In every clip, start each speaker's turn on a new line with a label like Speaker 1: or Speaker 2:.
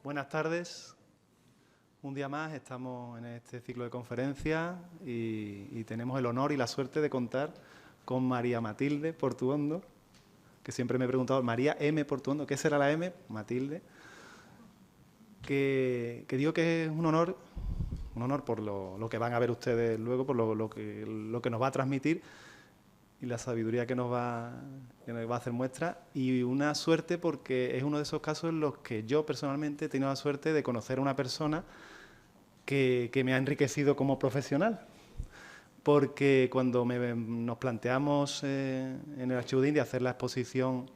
Speaker 1: Buenas tardes. Un día más estamos en este ciclo de conferencias y tenemos el honor y la suerte de contar con María Matilde Portuondo, que siempre me he preguntado, María M. Portuondo, ¿qué será la M? Matilde. Que digo que es un honor por lo que van a ver ustedes luego, por lo que nos va a transmitir y la sabiduría que nos va a hacer muestra, y una suerte porque es uno de esos casos en los que yo personalmente he tenido la suerte de conocer a una persona que me ha enriquecido como profesional, porque cuando nos planteamos en el Archivo de India hacer la exposición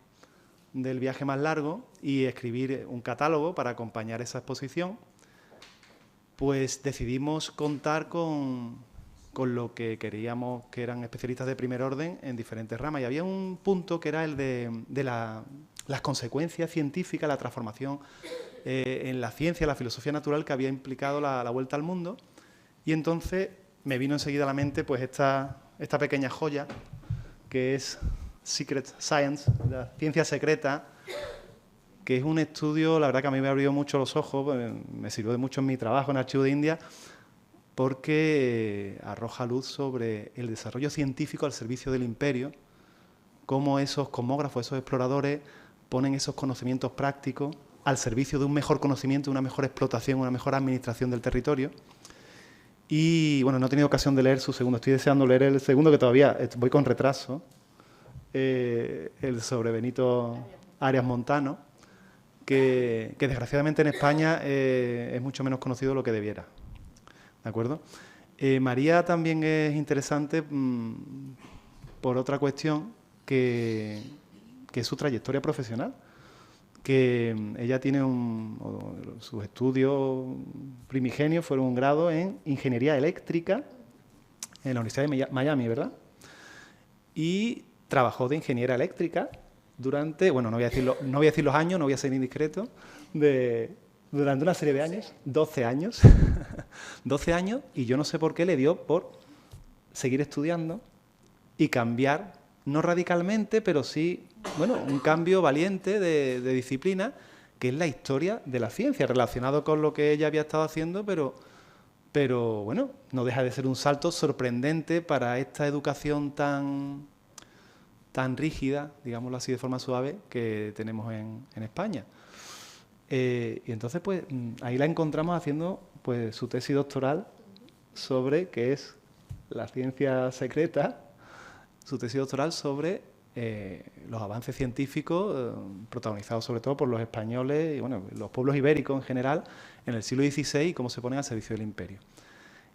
Speaker 1: del viaje más largo y escribir un catálogo para acompañar esa exposición, pues decidimos contar con lo que queríamos, que eran especialistas de primer orden en diferentes ramas. Y había un punto que era el de las consecuencias científicas, la transformación en la ciencia, la filosofía natural que había implicado la vuelta al mundo. Y entonces me vino enseguida a la mente pues esta pequeña joya, que es Secret Science, la ciencia secreta, que es un estudio, la verdad que a mí me abrió mucho los ojos, me sirvió de mucho en mi trabajo en el Archivo de India, porque arroja luz sobre el desarrollo científico al servicio del imperio, cómo esos cosmógrafos, esos exploradores, ponen esos conocimientos prácticos al servicio de un mejor conocimiento, una mejor explotación, una mejor administración del territorio. Y bueno, no he tenido ocasión de leer su segundo, estoy deseando leer el segundo, que todavía voy con retraso, el sobre Benito Arias Montano, que desgraciadamente en España es mucho menos conocido de lo que debiera. ¿De acuerdo? María también es interesante por otra cuestión, que es su trayectoria profesional, que ella tiene sus estudios primigenios fueron un grado en Ingeniería Eléctrica en la Universidad de Miami, ¿verdad? Y trabajó de ingeniera eléctrica durante, bueno, no voy a decir los años, no voy a ser indiscreto, durante una serie de años, 12 años, 12 años, y yo no sé por qué le dio por seguir estudiando y cambiar, no radicalmente, pero sí, bueno, un cambio valiente de disciplina, que es la historia de la ciencia, relacionado con lo que ella había estado haciendo, pero bueno, no deja de ser un salto sorprendente para esta educación tan rígida, digámoslo así de forma suave, que tenemos en España. Y entonces, pues, ahí la encontramos haciendo pues su tesis doctoral sobre qué es la ciencia secreta, su tesis doctoral sobre los avances científicos protagonizados sobre todo por los españoles y bueno, los pueblos ibéricos en general en el siglo XVI y cómo se ponen al servicio del imperio.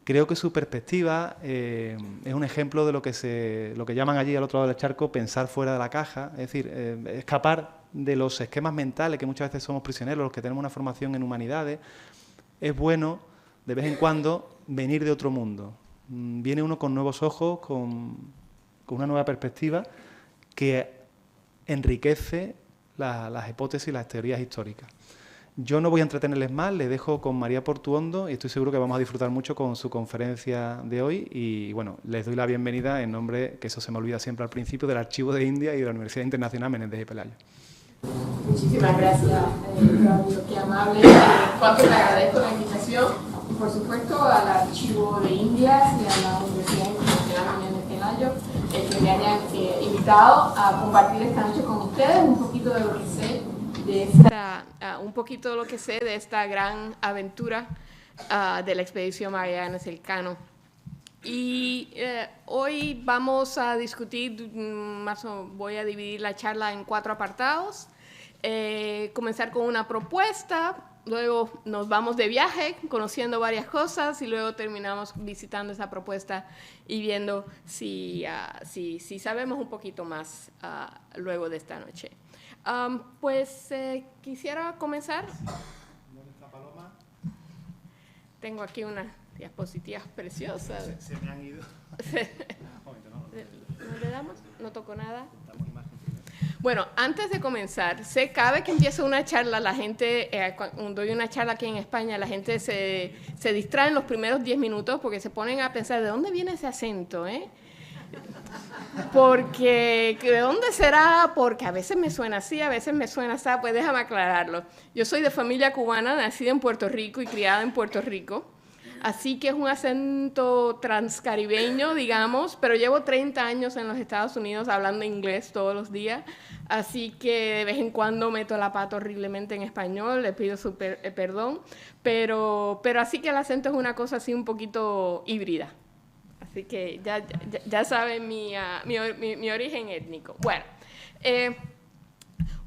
Speaker 1: Creo que su perspectiva es un ejemplo de lo que llaman allí al otro lado del charco pensar fuera de la caja, es decir, escapar de los esquemas mentales que muchas veces somos prisioneros, los que tenemos una formación en humanidades. Es bueno, de vez en cuando, venir de otro mundo. Viene uno con nuevos ojos, con una nueva perspectiva que enriquece las hipótesis y las teorías históricas. Yo no voy a entretenerles más, les dejo con María Portuondo y estoy seguro que vamos a disfrutar mucho con su conferencia de hoy y bueno, les doy la bienvenida en nombre, que eso se me olvida siempre al principio, del Archivo de India y de la Universidad Internacional Menéndez y Pelayo.
Speaker 2: Muchísimas gracias, Claudio, qué amable. Cuánto le agradezco la invitación y por supuesto al Archivo de Indias y a la Universidad Internacional Menéndez Pelayo que me hayan invitado a compartir esta noche con ustedes un poquito de lo que sé de esta gran aventura de la expedición Magallanes Elcano. Y hoy vamos a discutir, voy a dividir la charla en 4 apartados. Comenzar con una propuesta, luego nos vamos de viaje conociendo varias cosas y luego terminamos visitando esa propuesta y viendo si sabemos un poquito más luego de esta noche. Quisiera comenzar.
Speaker 1: ¿Dónde está Paloma?
Speaker 2: Tengo aquí unas diapositivas preciosas.
Speaker 1: Se me han ido.
Speaker 2: ¿No le damos? ¿No tocó nada? Bueno, antes de comenzar, cada vez que empiezo una charla, la gente, cuando doy una charla aquí en España, la gente se distrae en los primeros 10 minutos porque se ponen a pensar, ¿de dónde viene ese acento? Porque, ¿de dónde será? Porque a veces me suena así, a veces me suena así, pues déjame aclararlo. Yo soy de familia cubana, nacida en Puerto Rico y criada en Puerto Rico, así que es un acento transcaribeño, digamos, pero llevo 30 años en los Estados Unidos hablando inglés todos los días, así que de vez en cuando meto la pata horriblemente en español, le pido perdón, pero así que el acento es una cosa así un poquito híbrida. Así que ya saben mi origen étnico. Bueno,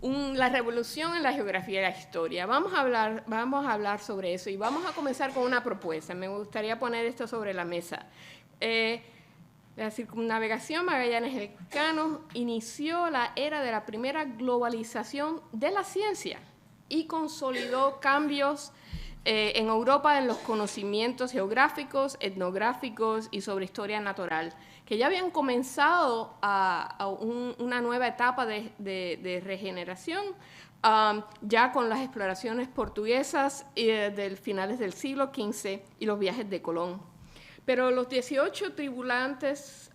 Speaker 2: la revolución en la geografía y la historia. Vamos a hablar sobre eso y vamos a comenzar con una propuesta. Me gustaría poner esto sobre la mesa. La circunnavegación Magallanes-Elcano inició la era de la primera globalización de la ciencia y consolidó cambios en Europa en los conocimientos geográficos, etnográficos y sobre historia natural, que ya habían comenzado una nueva etapa de regeneración, ya con las exploraciones portuguesas de finales del siglo XV y los viajes de Colón. Pero los 18 tripulantes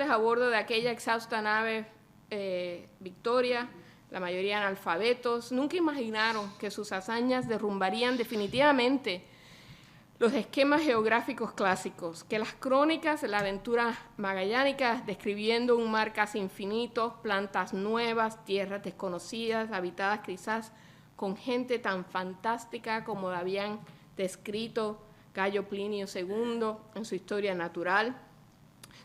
Speaker 2: a bordo de aquella exhausta nave Victoria, la mayoría analfabetos, nunca imaginaron que sus hazañas derrumbarían definitivamente los esquemas geográficos clásicos, que las crónicas de la aventura magallánica, describiendo un mar casi infinito, plantas nuevas, tierras desconocidas, habitadas quizás con gente tan fantástica como la habían descrito Cayo Plinio II en su Historia Natural,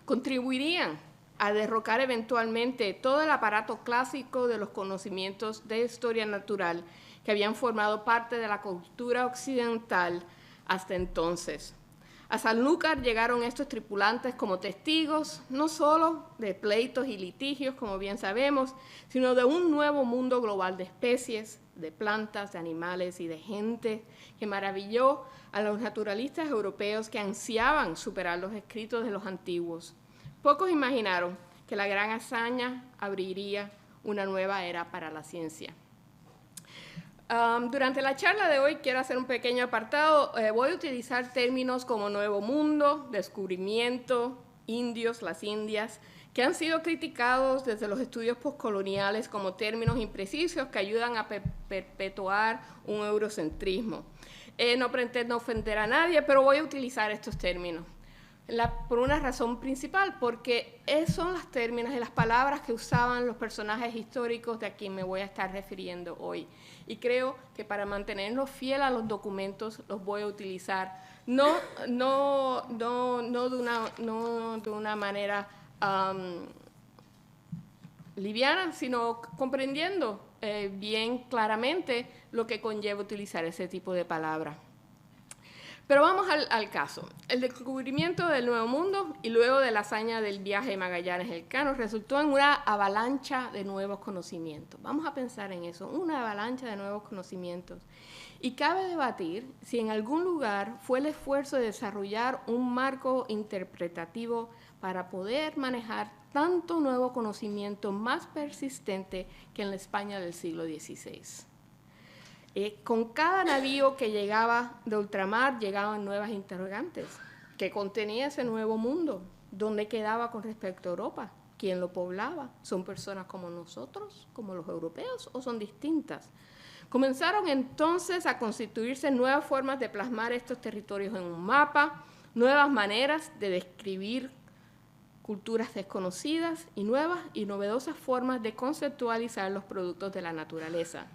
Speaker 2: contribuirían a derrocar eventualmente todo el aparato clásico de los conocimientos de historia natural que habían formado parte de la cultura occidental hasta entonces. A Sanlúcar llegaron estos tripulantes como testigos, no solo de pleitos y litigios, como bien sabemos, sino de un nuevo mundo global de especies, de plantas, de animales y de gente, que maravilló a los naturalistas europeos que ansiaban superar los escritos de los antiguos. Pocos imaginaron que la gran hazaña abriría una nueva era para la ciencia. Durante la charla de hoy quiero hacer un pequeño apartado. Voy a utilizar términos como Nuevo Mundo, descubrimiento, indios, las Indias, que han sido criticados desde los estudios postcoloniales como términos imprecisos que ayudan a perpetuar un eurocentrismo. No pretendo ofender a nadie, pero voy a utilizar estos términos. Por una razón principal, porque son los términos y las palabras que usaban los personajes históricos de a quien me voy a estar refiriendo hoy. Y creo que para mantenerlos fieles a los documentos los voy a utilizar, no de una manera liviana, sino comprendiendo bien claramente lo que conlleva utilizar ese tipo de palabras. Pero vamos al caso. El descubrimiento del Nuevo Mundo y luego de la hazaña del viaje de Magallanes-Elcano resultó en una avalancha de nuevos conocimientos. Vamos a pensar en eso, una avalancha de nuevos conocimientos. Y cabe debatir si en algún lugar fue el esfuerzo de desarrollar un marco interpretativo para poder manejar tanto nuevo conocimiento más persistente que en la España del siglo XVI. Con cada navío que llegaba de ultramar llegaban nuevas interrogantes. ¿Qué contenía ese nuevo mundo? ¿Dónde quedaba con respecto a Europa? ¿Quién lo poblaba? ¿Son personas como nosotros, como los europeos, o son distintas? Comenzaron entonces a constituirse nuevas formas de plasmar estos territorios en un mapa, nuevas maneras de describir culturas desconocidas y nuevas y novedosas formas de conceptualizar los productos de la naturaleza.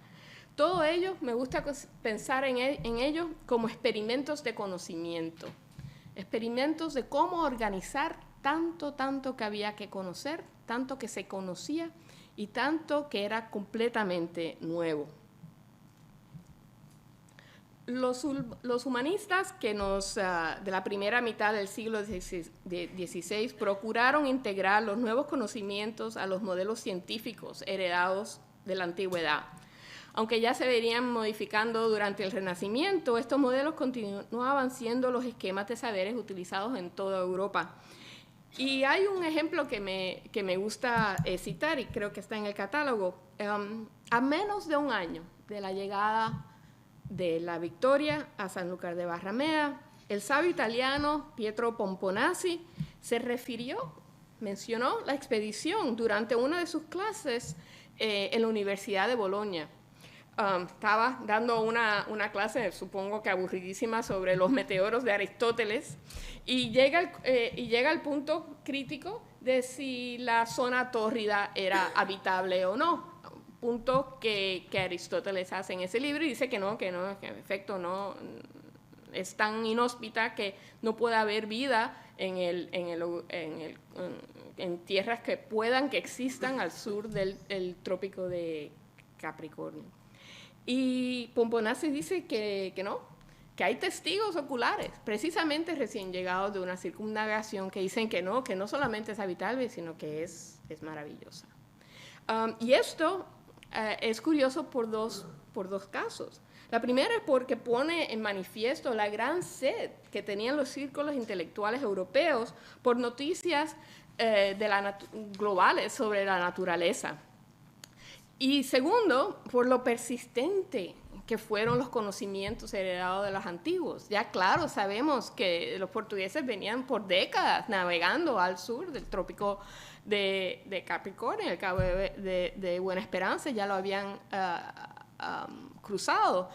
Speaker 2: Todo ello, me gusta pensar en ello como experimentos de conocimiento, experimentos de cómo organizar tanto que había que conocer, tanto que se conocía y tanto que era completamente nuevo. Los humanistas que de la primera mitad del siglo XVI procuraron integrar los nuevos conocimientos a los modelos científicos heredados de la antigüedad. Aunque ya se venían modificando durante el Renacimiento, estos modelos continuaban siendo los esquemas de saberes utilizados en toda Europa. Y hay un ejemplo que me gusta citar y creo que está en el catálogo. A menos de un año de la llegada de la Victoria a Sanlúcar de Barrameda, el sabio italiano Pietro Pomponazzi se refirió mencionó la expedición durante una de sus clases en la Universidad de Bolonia. Estaba dando una clase, supongo que aburridísima, sobre los meteoros de Aristóteles, y llega al punto crítico de si la zona tórrida era habitable o no. Punto que Aristóteles hace en ese libro y dice que no, que en efecto no, es tan inhóspita que no puede haber vida en tierras que existan al sur del trópico de Capricornio. Y Pomponazzi dice que no, que hay testigos oculares, precisamente recién llegados de una circunnavegación, que dicen que no solamente es habitable, sino que es maravillosa. Y esto es curioso por dos casos. La primera es porque pone en manifiesto la gran sed que tenían los círculos intelectuales europeos por noticias globales sobre la naturaleza. Y segundo, por lo persistente que fueron los conocimientos heredados de los antiguos. Ya claro, sabemos que los portugueses venían por décadas navegando al sur del trópico de Capricornio, el Cabo de Buena Esperanza, ya lo habían cruzado,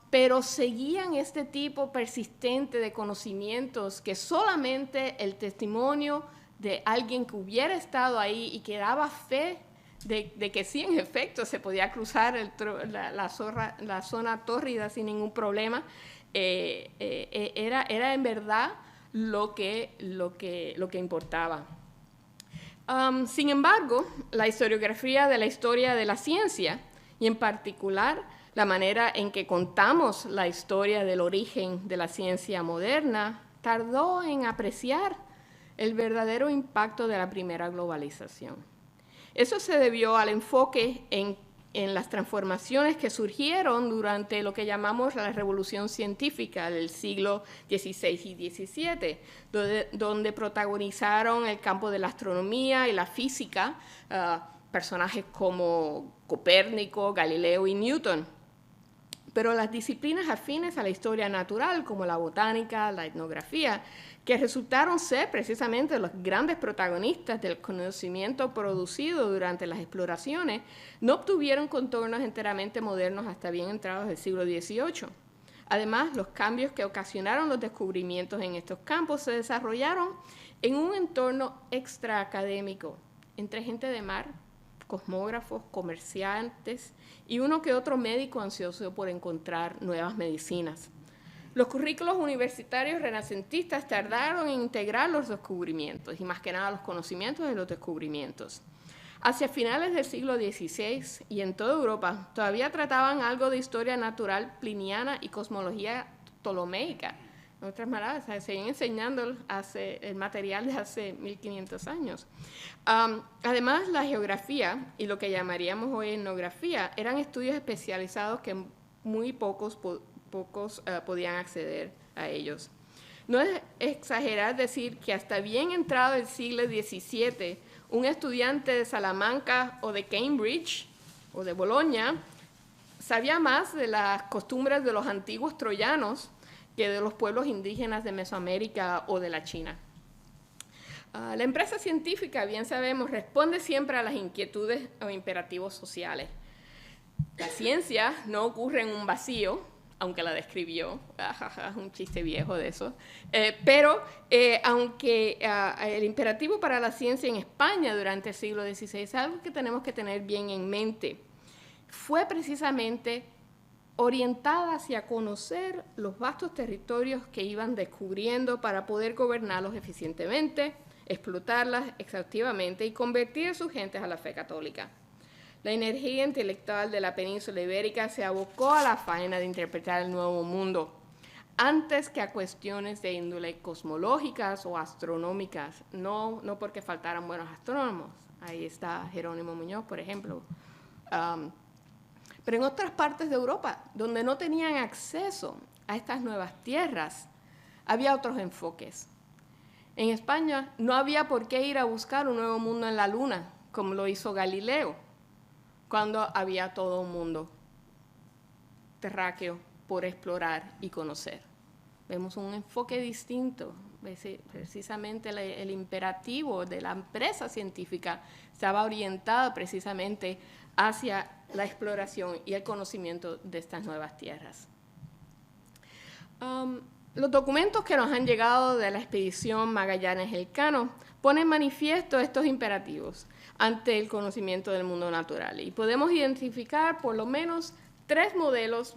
Speaker 2: pero seguían este tipo persistente de conocimientos que solamente el testimonio de alguien que hubiera estado ahí y que daba fe de que sí, en efecto, se podía cruzar la zona tórrida sin ningún problema, era en verdad lo que importaba. Sin embargo, la historiografía de la historia de la ciencia, y en particular la manera en que contamos la historia del origen de la ciencia moderna, tardó en apreciar el verdadero impacto de la primera globalización. Eso se debió al enfoque en las transformaciones que surgieron durante lo que llamamos la revolución científica del siglo XVI y XVII, donde protagonizaron el campo de la astronomía y la física personajes como Copérnico, Galileo y Newton. Pero las disciplinas afines a la historia natural, como la botánica, la etnografía, que resultaron ser precisamente los grandes protagonistas del conocimiento producido durante las exploraciones, no obtuvieron contornos enteramente modernos hasta bien entrados del siglo XVIII. Además, los cambios que ocasionaron los descubrimientos en estos campos se desarrollaron en un entorno extraacadémico, entre gente de mar, cosmógrafos, comerciantes y uno que otro médico ansioso por encontrar nuevas medicinas. Los currículos universitarios renacentistas tardaron en integrar los descubrimientos y más que nada los conocimientos de los descubrimientos. Hacia finales del siglo XVI y en toda Europa todavía trataban algo de historia natural pliniana y cosmología ptolomeica. En otras palabras, seguían enseñando el material de hace 1500 años. Además, la geografía y lo que llamaríamos hoy etnografía eran estudios especializados que muy pocos podían acceder a ellos. No es exagerar decir que hasta bien entrado el siglo XVII, un estudiante de Salamanca o de Cambridge o de Bolonia sabía más de las costumbres de los antiguos troyanos que de los pueblos indígenas de Mesoamérica o de la China. La empresa científica, bien sabemos, responde siempre a las inquietudes o imperativos sociales. La ciencia no ocurre en un vacío, aunque la describió, un chiste viejo de eso, pero aunque el imperativo para la ciencia en España durante el siglo XVI es algo que tenemos que tener bien en mente, fue precisamente orientada hacia conocer los vastos territorios que iban descubriendo para poder gobernarlos eficientemente, explotarlas exhaustivamente y convertir a sus gentes a la fe católica. La energía intelectual de la península ibérica se abocó a la faena de interpretar el Nuevo Mundo, antes que a cuestiones de índole cosmológicas o astronómicas, no porque faltaran buenos astrónomos. Ahí está Jerónimo Muñoz, por ejemplo. Pero en otras partes de Europa, donde no tenían acceso a estas nuevas tierras, había otros enfoques. En España no había por qué ir a buscar un nuevo mundo en la Luna, como lo hizo Galileo, cuando había todo un mundo terráqueo por explorar y conocer. Vemos un enfoque distinto, Precisamente el imperativo de la empresa científica estaba orientado precisamente hacia la exploración y el conocimiento de estas nuevas tierras. Los documentos que nos han llegado de la expedición Magallanes-Elcano ponen manifiesto estos imperativos ante el conocimiento del mundo natural, y podemos identificar por lo menos 3 modelos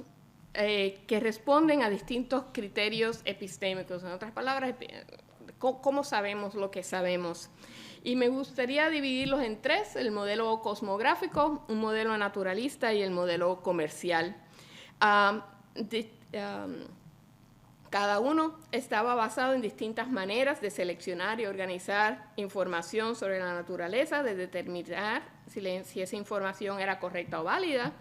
Speaker 2: que responden a distintos criterios epistémicos. En otras palabras, ¿cómo sabemos lo que sabemos? Y me gustaría dividirlos en 3, el modelo cosmográfico, un modelo naturalista y el modelo comercial. Cada uno estaba basado en distintas maneras de seleccionar y organizar información sobre la naturaleza, de determinar si esa información era correcta o válida,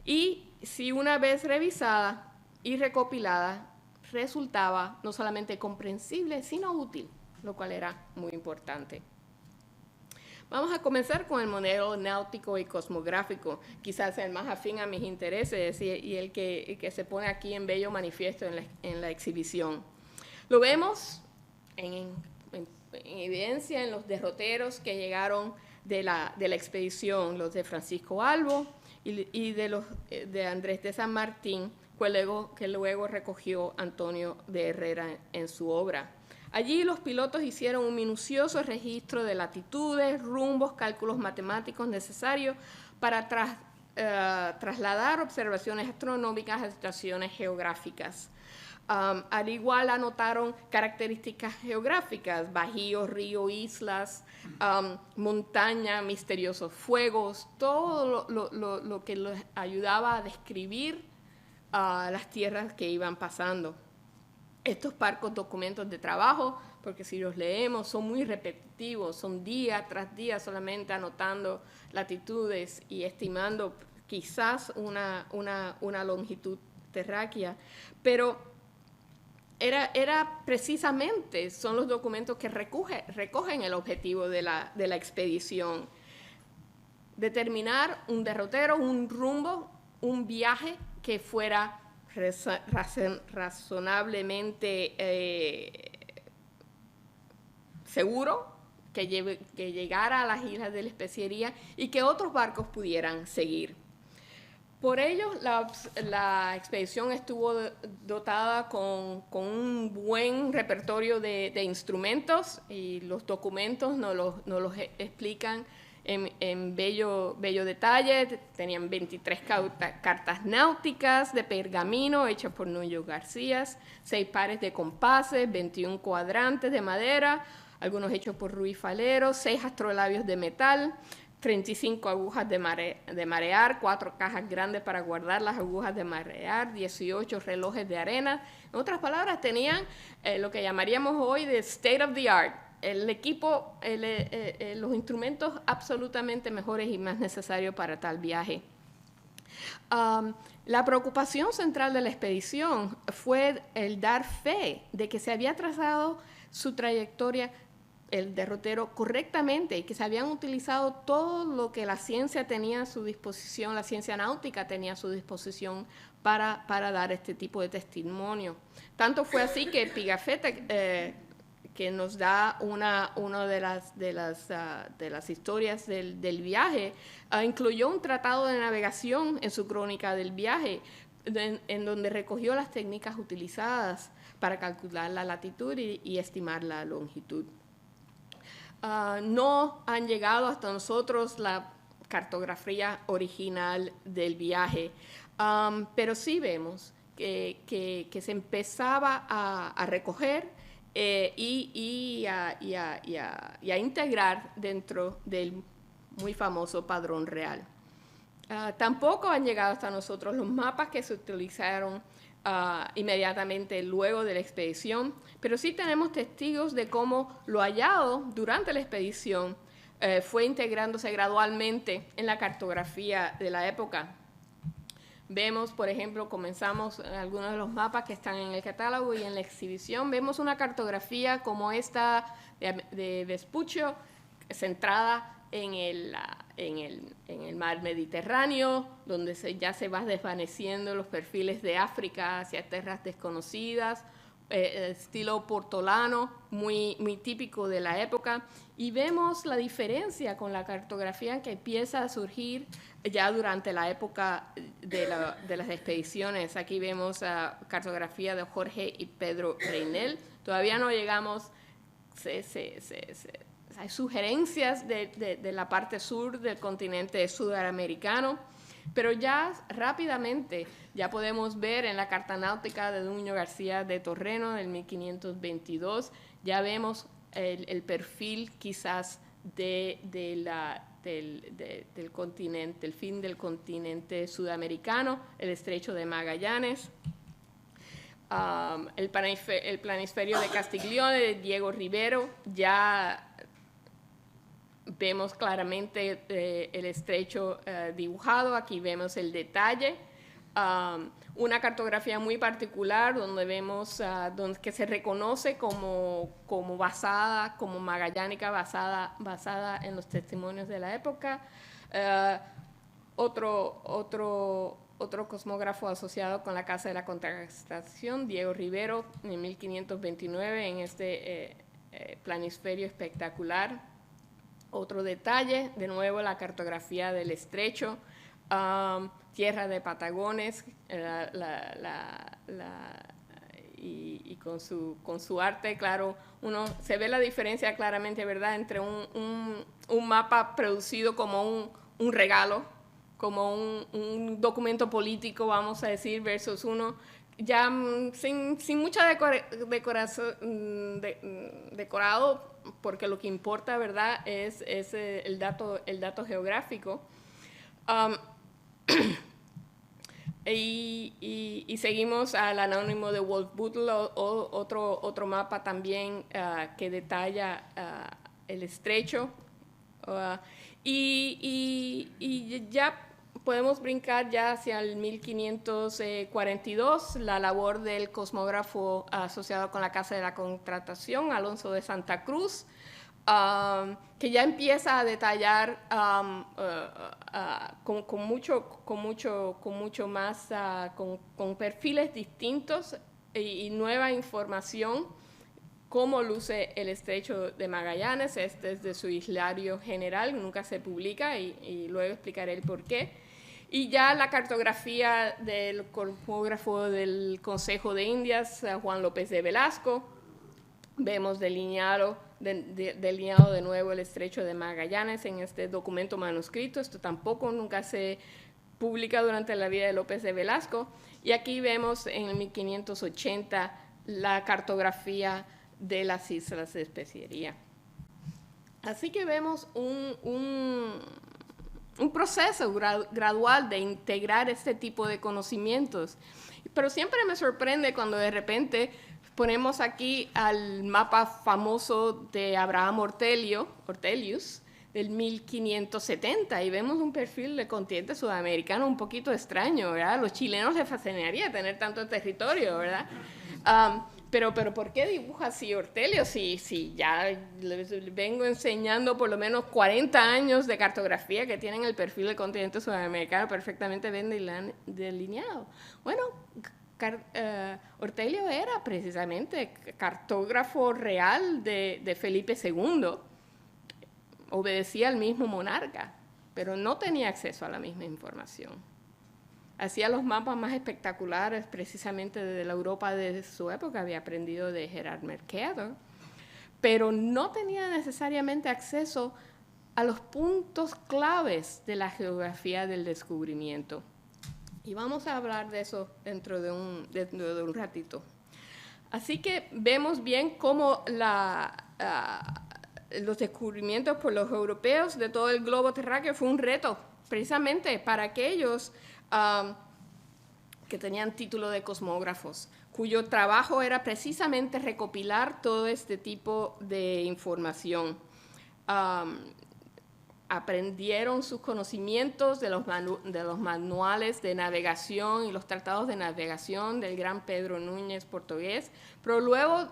Speaker 2: y si una vez revisada y recopilada resultaba no solamente comprensible, sino útil, lo cual era muy importante. Vamos a comenzar con el modelo náutico y cosmográfico, quizás el más afín a mis intereses y el que se pone aquí en bello manifiesto en la exhibición. Lo vemos en evidencia en los derroteros que llegaron de la expedición, los de Francisco Albo y de Andrés de San Martín, que luego recogió Antonio de Herrera en su obra. Allí los pilotos hicieron un minucioso registro de latitudes, rumbos, cálculos matemáticos necesarios para trasladar observaciones astronómicas a situaciones geográficas. Al igual anotaron características geográficas, bajíos, ríos, islas, montaña, misteriosos fuegos, todo lo que les ayudaba a describir las tierras que iban pasando. Estos parcos documentos de trabajo, porque si los leemos son muy repetitivos, son día tras día solamente anotando latitudes y estimando quizás una longitud terráquea, pero era precisamente, son los documentos que recogen el objetivo de la expedición: determinar un derrotero, un rumbo, un viaje que fuera razonablemente seguro, que llegara a las islas de la Especiería y que otros barcos pudieran seguir. Por ello, la expedición estuvo dotada con un buen repertorio de instrumentos, y los documentos nos los explican en bello detalle. Tenían 23 cartas náuticas de pergamino hechas por Nuño García, 6 pares de compases, 21 cuadrantes de madera, algunos hechos por Ruiz Falero, 6 astrolabios de metal, 35 agujas de marear, 4 cajas grandes para guardar las agujas de marear, 18 relojes de arena. En otras palabras, tenían lo que llamaríamos hoy de state of the art, el equipo, los instrumentos absolutamente mejores y más necesarios para tal viaje. La preocupación central de la expedición fue el dar fe de que se había trazado su trayectoria, el derrotero, correctamente, y que se habían utilizado todo lo que la ciencia tenía a su disposición, la ciencia náutica tenía a su disposición para dar este tipo de testimonio. Tanto fue así que Pigafetta, que nos da una de las historias del viaje, incluyó un tratado de navegación en su crónica del viaje, en donde recogió las técnicas utilizadas para calcular la latitud y estimar la longitud. No han llegado hasta nosotros la cartografía original del viaje, pero sí vemos que se empezaba a recoger y a integrar dentro del muy famoso padrón real. Tampoco han llegado hasta nosotros los mapas que se utilizaron inmediatamente luego de la expedición, pero sí tenemos testigos de cómo lo hallado durante la expedición fue integrándose gradualmente en la cartografía de la época. Vemos, por ejemplo, comenzamos algunos de los mapas que están en el catálogo y en la exhibición. Vemos una cartografía como esta de Vespuccio, centrada en el mar Mediterráneo, donde ya se van desvaneciendo los perfiles de África hacia tierras desconocidas, estilo portolano, muy típico de la época, y vemos la diferencia con la cartografía que empieza a surgir ya durante la época de las expediciones. Aquí vemos cartografía de Jorge y Pedro Reinel. Todavía no llegamos, hay sugerencias de la parte sur del continente sudamericano, pero ya rápidamente ya podemos ver en la Carta Náutica de Nuño García de Torreno del 1522, ya vemos el perfil quizás del continente, el fin del continente sudamericano, el estrecho de Magallanes. El planisferio de Castiglione de Diego Rivero, ya vemos claramente el estrecho dibujado. Aquí vemos el detalle. Una cartografía muy particular donde vemos que se reconoce como magallánica, basada en los testimonios de la época. Otro cosmógrafo asociado con la Casa de la Contrastación, Diego Rivero, en 1529, en este planisferio espectacular. Otro detalle, de nuevo la cartografía del estrecho, tierra de Patagones, y con su arte, claro, se ve la diferencia claramente, ¿verdad?, entre un mapa producido como un regalo, como un documento político, vamos a decir, versus uno ya sin mucha decorado, porque lo que importa, ¿verdad?, es el dato geográfico. Y seguimos al anónimo de Wolf Bootle, otro mapa también que detalla el estrecho. Y ya podemos brincar ya hacia el 1542, la labor del cosmógrafo asociado con la Casa de la Contratación, Alonso de Santa Cruz, que ya empieza a detallar con mucho más, con perfiles distintos y nueva información, cómo luce el estrecho de Magallanes. Este es de su Islario General, nunca se publica y luego explicaré el por qué. Y ya la cartografía del cosmógrafo del Consejo de Indias, Juan López de Velasco. Vemos delineado de nuevo el estrecho de Magallanes en este documento manuscrito. Esto tampoco nunca se publica durante la vida de López de Velasco. Y aquí vemos en el 1580 la cartografía de las islas de Especiería. Así que vemos un proceso gradual de integrar este tipo de conocimientos. Pero siempre me sorprende cuando de repente ponemos aquí al mapa famoso de Abraham Ortelius, del 1570, y vemos un perfil del continente sudamericano un poquito extraño, ¿verdad? A los chilenos les fascinaría tener tanto territorio, ¿verdad? Pero ¿por qué dibuja así Ortelius? Si ya les vengo enseñando por lo menos 40 años de cartografía que tienen el perfil del continente sudamericano perfectamente bien delineado. Bueno, Ortelius era precisamente cartógrafo real de Felipe II, obedecía al mismo monarca, pero no tenía acceso a la misma información. Hacía los mapas más espectaculares precisamente de la Europa de su época, había aprendido de Gerard Mercator, pero no tenía necesariamente acceso a los puntos claves de la geografía del descubrimiento. Y vamos a hablar de eso dentro de un ratito. Así que vemos bien cómo los descubrimientos por los europeos de todo el globo terráqueo fue un reto, precisamente para aquellos que tenían título de cosmógrafos, cuyo trabajo era precisamente recopilar todo este tipo de información. Aprendieron sus conocimientos de los manuales de navegación y los tratados de navegación del gran Pedro Núñez portugués, pero luego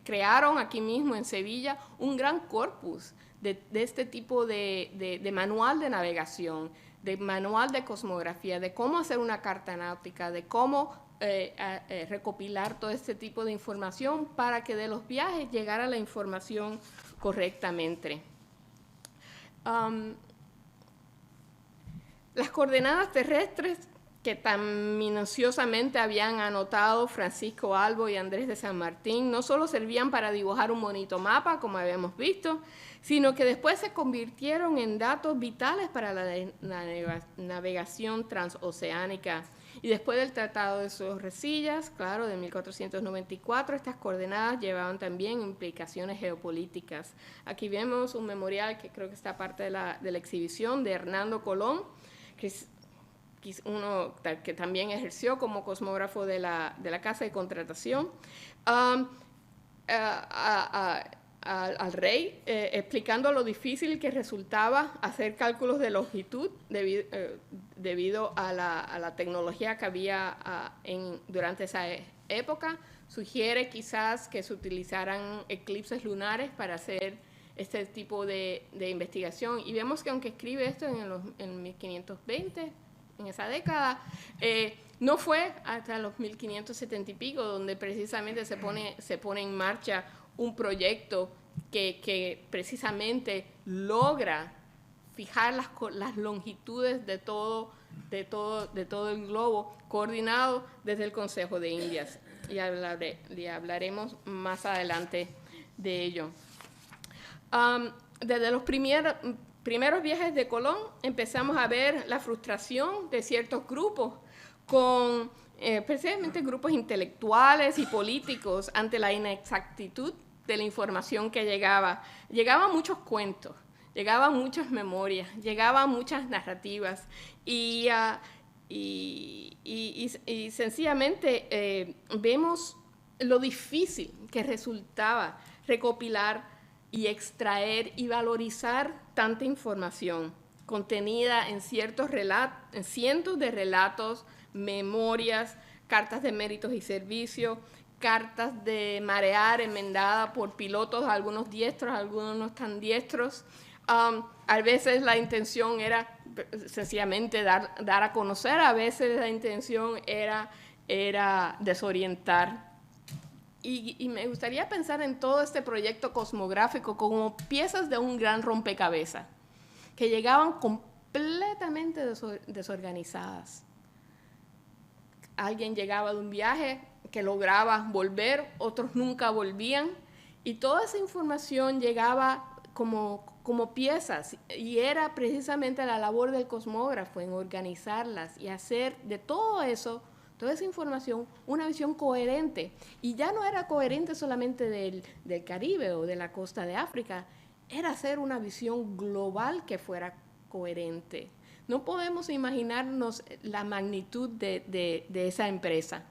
Speaker 2: crearon aquí mismo en Sevilla un gran corpus de este tipo de manual de navegación, de manual de cosmografía, de cómo hacer una carta náutica, de cómo recopilar todo este tipo de información para que de los viajes llegara la información correctamente. Las coordenadas terrestres que tan minuciosamente habían anotado Francisco Albo y Andrés de San Martín no solo servían para dibujar un bonito mapa, como habíamos visto, sino que después se convirtieron en datos vitales para la navegación transoceánica. Y después del Tratado de Tordesillas, claro, de 1494, estas coordenadas llevaban también implicaciones geopolíticas. Aquí vemos un memorial que creo que está parte de la exhibición de Hernando Colón, que es uno que también ejerció como cosmógrafo de la Casa de Contratación, al rey, explicando lo difícil que resultaba hacer cálculos de longitud debido a la tecnología que había durante esa época. Sugiere quizás que se utilizaran eclipses lunares para hacer este tipo de investigación. Y vemos que aunque escribe esto en 1520, en esa década, no fue hasta los 1570 y pico donde precisamente se pone en marcha un proyecto que precisamente logra fijar las longitudes de todo el globo, coordinado desde el Consejo de Indias. Y hablaremos más adelante de ello. Desde los primeros viajes de Colón empezamos a ver la frustración de ciertos grupos, precisamente grupos intelectuales y políticos, ante la inexactitud de la información que llegaba. Llegaban muchos cuentos, llegaban muchas memorias, llegaban muchas narrativas y sencillamente vemos lo difícil que resultaba recopilar y extraer y valorizar tanta información contenida en cientos de relatos, memorias, cartas de méritos y servicios, cartas de marear enmendada por pilotos, algunos diestros, algunos no tan diestros. A veces la intención era sencillamente dar a conocer, a veces la intención era desorientar. Y me gustaría pensar en todo este proyecto cosmográfico como piezas de un gran rompecabezas que llegaban completamente desorganizadas. Alguien llegaba de un viaje que lograba volver, otros nunca volvían, y toda esa información llegaba como piezas, y era precisamente la labor del cosmógrafo en organizarlas y hacer de todo eso, toda esa información, una visión coherente. Y ya no era coherente solamente del Caribe o de la costa de África, era hacer una visión global que fuera coherente. No podemos imaginarnos la magnitud de esa empresa.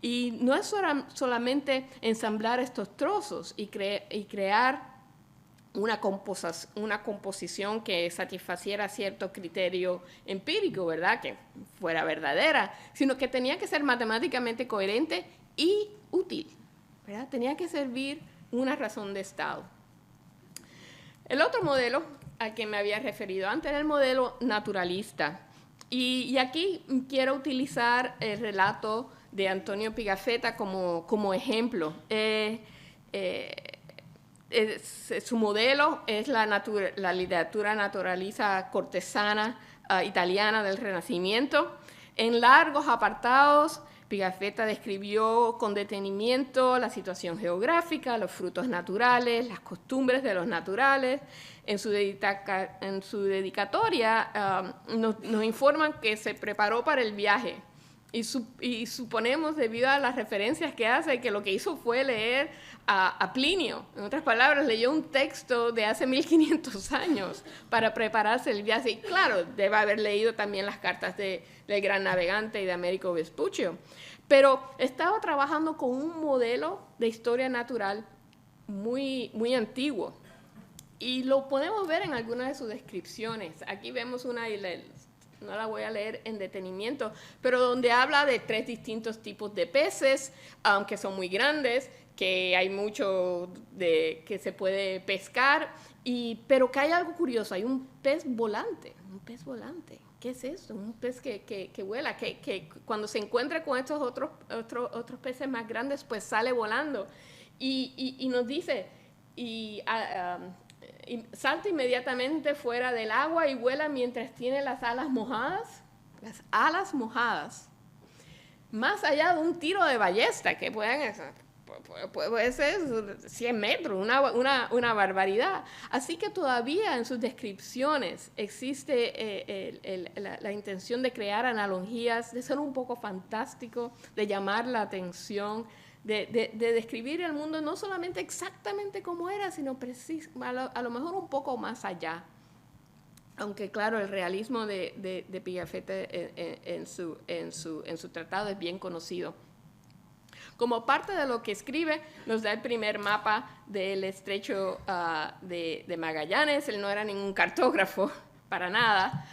Speaker 2: Y no es solamente ensamblar estos trozos y crear una composición que satisfaciera cierto criterio empírico, ¿verdad?, que fuera verdadera, sino que tenía que ser matemáticamente coherente y útil, ¿verdad? Tenía que servir una razón de Estado. El otro modelo al que me había referido antes era el modelo naturalista. Y aquí quiero utilizar el relato de Antonio Pigafetta como ejemplo. Su modelo es la literatura naturalista cortesana italiana del Renacimiento. En largos apartados, Pigafetta describió con detenimiento la situación geográfica, los frutos naturales, las costumbres de los naturales. En su dedicatoria nos informan que se preparó para el viaje y suponemos, debido a las referencias que hace, que lo que hizo fue leer a Plinio. En otras palabras, leyó un texto de hace 1500 años para prepararse el viaje. Y claro, debe haber leído también las cartas del gran navegante y de Américo Vespuccio. Pero estaba trabajando con un modelo de historia natural muy, muy antiguo. Y lo podemos ver en algunas de sus descripciones. Aquí vemos una, no la voy a leer en detenimiento, pero donde habla de 3 distintos tipos de peces, aunque son muy grandes, que hay mucho que se puede pescar, pero que hay algo curioso, hay un pez volante, ¿qué es esto? Un pez que vuela, que cuando se encuentra con estos otros peces más grandes, pues sale volando. Y nos dice, y salta inmediatamente fuera del agua y vuela mientras tiene las alas mojadas. Las alas mojadas. Más allá de un tiro de ballesta, que puede ser 100 metros, una barbaridad. Así que todavía en sus descripciones existe la intención de crear analogías, de ser un poco fantástico, de llamar la atención, de describir el mundo no solamente exactamente como era, sino a lo mejor un poco más allá. Aunque claro, el realismo de Pigafetta en su tratado es bien conocido. Como parte de lo que escribe, nos da el primer mapa del estrecho de Magallanes. Él no era ningún cartógrafo, para nada,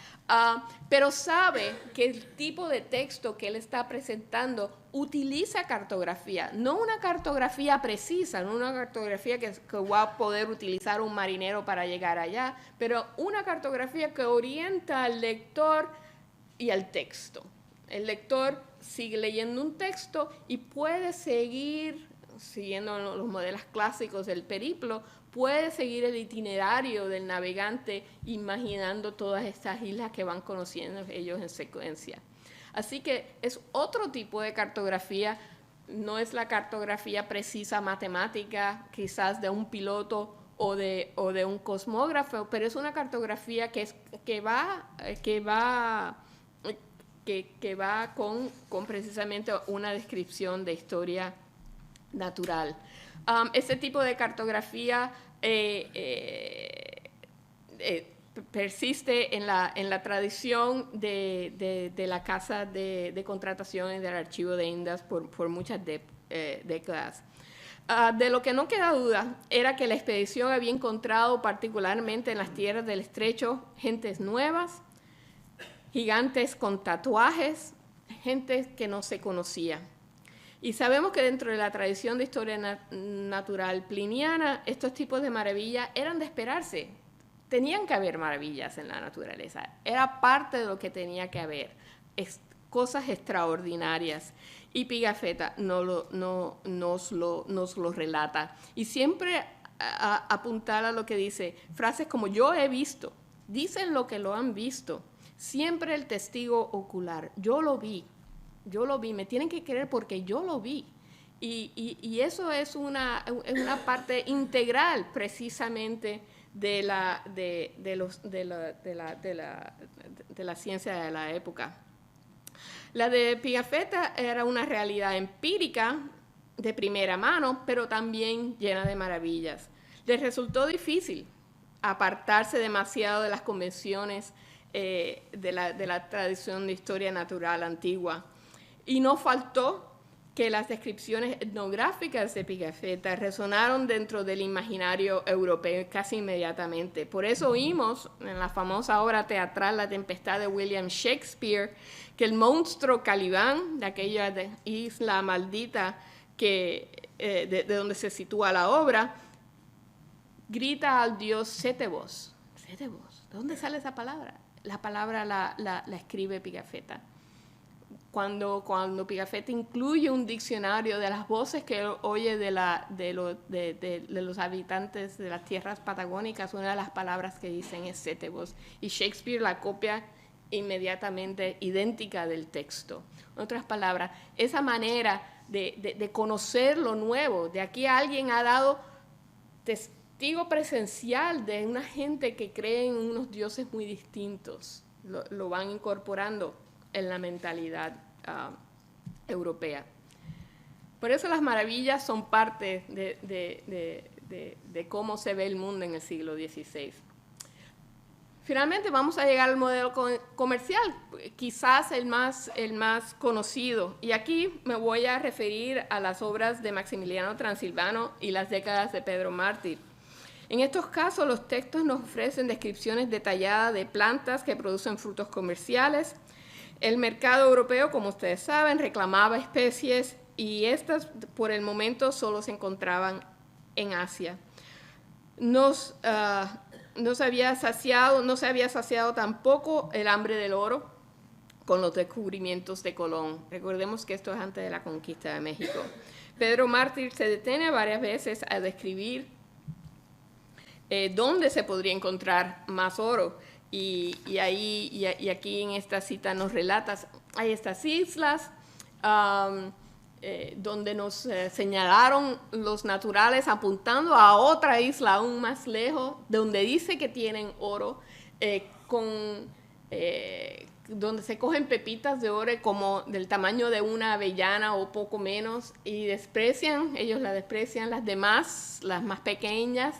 Speaker 2: pero sabe que el tipo de texto que él está presentando utiliza cartografía, no una cartografía precisa, no una cartografía que va a poder utilizar un marinero para llegar allá, pero una cartografía que orienta al lector y al texto. El lector sigue leyendo un texto y puede seguir, siguiendo los modelos clásicos del periplo, puede seguir el itinerario del navegante imaginando todas estas islas que van conociendo ellos en secuencia. Así que es otro tipo de cartografía, no es la cartografía precisa matemática, quizás de un piloto o de un cosmógrafo, pero es una cartografía que va con precisamente una descripción de historia natural. Este tipo de cartografía persiste en la tradición de la Casa de Contrataciones del Archivo de Indias por muchas décadas. De lo que no queda duda era que la expedición había encontrado particularmente en las tierras del estrecho gentes nuevas, gigantes con tatuajes, gente que no se conocía. Y sabemos que dentro de la tradición de historia natural pliniana, estos tipos de maravillas eran de esperarse. Tenían que haber maravillas en la naturaleza. Era parte de lo que tenía que haber. Cosas extraordinarias. Y Pigafetta nos lo relata. Y siempre apuntar a lo que dice, frases como yo he visto, dicen lo que lo han visto. Siempre el testigo ocular, yo lo vi, me tienen que creer porque yo lo vi. Y eso es una parte integral precisamente de la ciencia de la época. La de Pigafetta era una realidad empírica de primera mano, pero también llena de maravillas. Les resultó difícil apartarse demasiado de las convenciones de la tradición de historia natural antigua. Y no faltó que las descripciones etnográficas de Pigafetta resonaron dentro del imaginario europeo casi inmediatamente. Por eso oímos en la famosa obra teatral La Tempestad de William Shakespeare que el monstruo Calibán, de aquella isla maldita de donde se sitúa la obra, grita al dios Cétebos. ¿Cétebos? ¿De dónde sale esa palabra? La palabra la escribe Pigafetta. Cuando Pigafetta incluye un diccionario de las voces que oye de los habitantes de las tierras patagónicas, una de las palabras que dicen es Cétebos. Y Shakespeare la copia inmediatamente idéntica del texto. En otras palabras, esa manera de conocer lo nuevo, de aquí alguien ha dado testigo presencial de una gente que cree en unos dioses muy distintos, lo van incorporando en la mentalidad europea. Por eso las maravillas son parte de cómo se ve el mundo en el siglo XVI. Finalmente vamos a llegar al modelo comercial, quizás el más conocido. Y aquí me voy a referir a las obras de Maximiliano Transilvano y las décadas de Pedro Mártir. En estos casos, los textos nos ofrecen descripciones detalladas de plantas que producen frutos comerciales. El mercado europeo, como ustedes saben, reclamaba especies y estas por el momento solo se encontraban en Asia. Nos no se había saciado tampoco el hambre del oro con los descubrimientos de Colón. Recordemos que esto es antes de la conquista de México. Pedro Mártir se detiene varias veces a describir dónde se podría encontrar más oro. Y aquí en esta cita nos relatas, hay estas islas donde nos señalaron los naturales apuntando a otra isla aún más lejos, donde dice que tienen oro, donde se cogen pepitas de oro como del tamaño de una avellana o poco menos, y ellos la desprecian, las demás, las más pequeñas,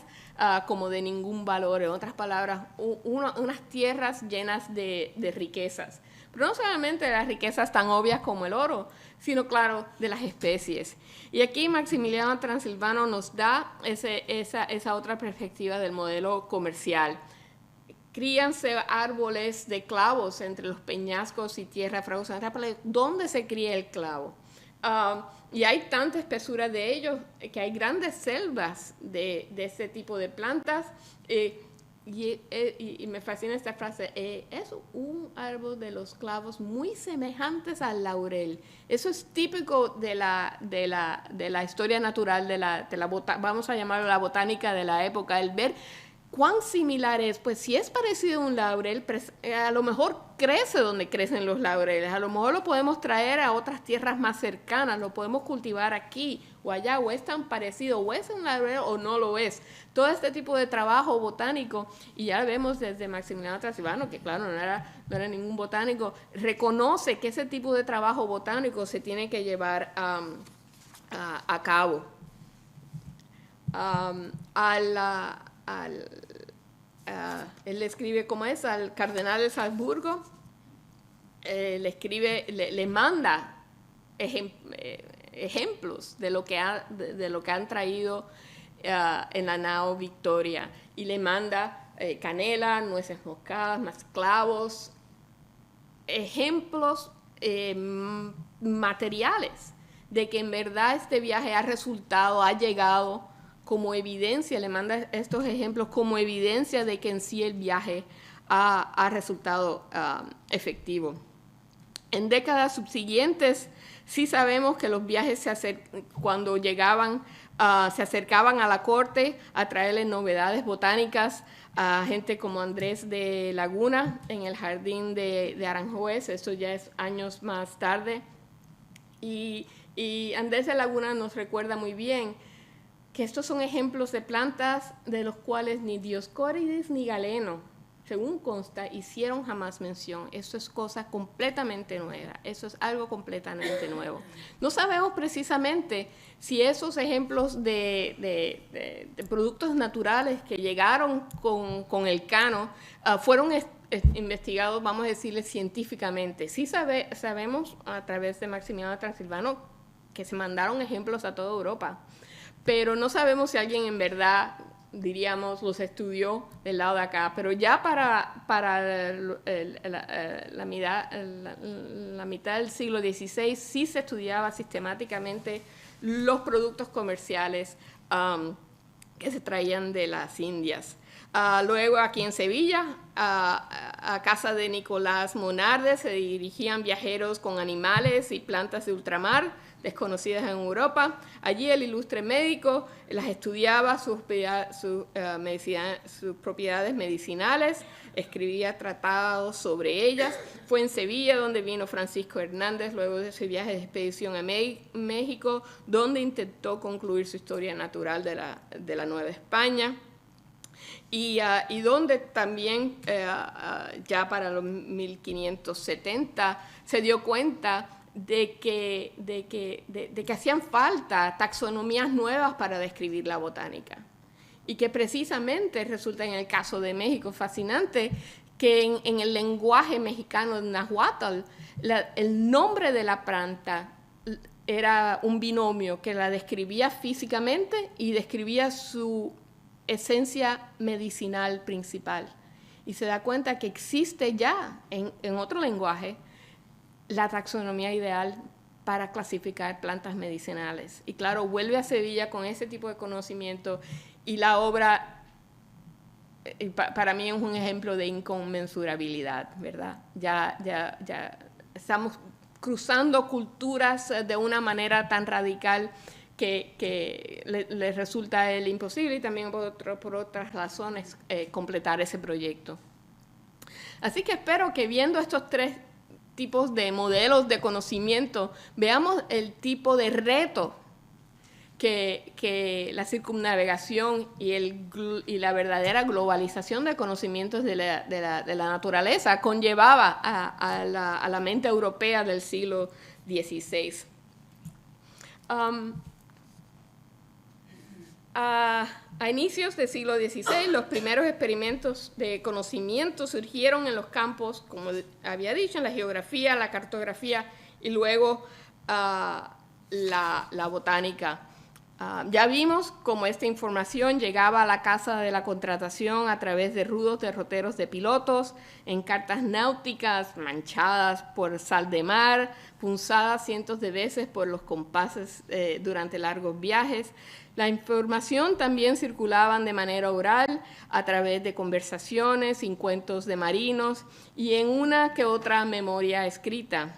Speaker 2: como de ningún valor. En otras palabras, unas tierras llenas de riquezas. Pero no solamente de las riquezas tan obvias como el oro, sino, claro, de las especies. Y aquí Maximiliano Transilvano nos da esa otra perspectiva del modelo comercial. Críanse árboles de clavos entre los peñascos y tierra fragosa. ¿Dónde se cría el clavo? Y hay tanta espesura de ellos que hay grandes selvas de ese tipo de plantas. Y me fascina esta frase, es un árbol de los clavos muy semejantes al laurel. Eso es típico de la historia natural, vamos a llamarlo la botánica de la época, el ver ¿cuán similar es? Pues si es parecido a un laurel, a lo mejor crece donde crecen los laureles, a lo mejor lo podemos traer a otras tierras más cercanas, lo podemos cultivar aquí o allá, o es tan parecido, o es un laurel o no lo es. Todo este tipo de trabajo botánico, y ya vemos desde Maximiliano Transilvano, que claro, no era ningún botánico, reconoce que ese tipo de trabajo botánico se tiene que llevar a cabo. Él escribe como es al cardenal de Salzburgo, le manda ejemplos de lo que han traído en la nao Victoria, y le manda canela, nueces moscadas, más clavos, ejemplos materiales de que en verdad este viaje ha llegado como evidencia, le manda estos ejemplos como evidencia de que en sí el viaje ha resultado efectivo. En décadas subsiguientes sí sabemos que los viajes cuando llegaban, se acercaban a la corte a traerle novedades botánicas a gente como Andrés de Laguna en el jardín de Aranjuez. Esto ya es años más tarde. Y Andrés de Laguna nos recuerda muy bien que estos son ejemplos de plantas de los cuales ni Dioscórides ni Galeno, según consta, hicieron jamás mención. Eso es cosa completamente nueva, eso es algo completamente nuevo. No sabemos precisamente si esos ejemplos de productos naturales que llegaron con el cano fueron investigados, vamos a decirle, científicamente. Sí sabemos a través de Maximiliano Transilvano que se mandaron ejemplos a toda Europa, pero no sabemos si alguien en verdad, diríamos, los estudió del lado de acá. Pero ya para la mitad del siglo XVI sí se estudiaba sistemáticamente los productos comerciales que se traían de las Indias. Luego aquí en Sevilla, a casa de Nicolás Monardes, se dirigían viajeros con animales y plantas de ultramar desconocidas en Europa. Allí el ilustre médico las estudiaba, sus propiedades medicinales, escribía tratados sobre ellas. Fue en Sevilla donde vino Francisco Hernández, luego de ese viaje de expedición a México, donde intentó concluir su historia natural de la Nueva España. Y donde también ya para los 1570 se dio cuenta de que hacían falta taxonomías nuevas para describir la botánica. Y que precisamente resulta en el caso de México fascinante que en el lenguaje mexicano náhuatl, el nombre de la planta era un binomio que la describía físicamente y describía su esencia medicinal principal. Y se da cuenta que existe ya en otro lenguaje la taxonomía ideal para clasificar plantas medicinales. Y claro, vuelve a Sevilla con ese tipo de conocimiento y la obra para mí es un ejemplo de inconmensurabilidad, ¿verdad? Ya estamos cruzando culturas de una manera tan radical que les resulta el imposible, y también por otras razones completar ese proyecto. Así que espero que viendo estos tres tipos de modelos de conocimiento, veamos el tipo de reto que la circunnavegación y la verdadera globalización de conocimientos de la naturaleza conllevaba a la mente europea del siglo XVI. A inicios del siglo XVI, los primeros experimentos de conocimiento surgieron en los campos, como había dicho, en la geografía, la cartografía y luego la botánica. Ya vimos cómo esta información llegaba a la casa de la contratación a través de rudos derroteros de pilotos, en cartas náuticas manchadas por sal de mar, punzadas cientos de veces por los compases durante largos viajes. La información también circulaba de manera oral a través de conversaciones, en cuentos de marinos y en una que otra memoria escrita.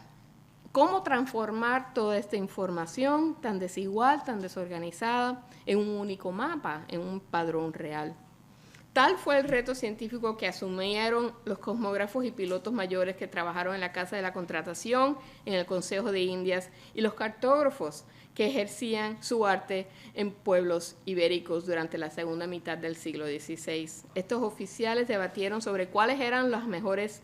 Speaker 2: ¿Cómo transformar toda esta información tan desigual, tan desorganizada, en un único mapa, en un padrón real? Tal fue el reto científico que asumieron los cosmógrafos y pilotos mayores que trabajaron en la Casa de la Contratación, en el Consejo de Indias, y los cartógrafos que ejercían su arte en pueblos ibéricos durante la segunda mitad del siglo XVI. Estos oficiales debatieron sobre cuáles eran las mejores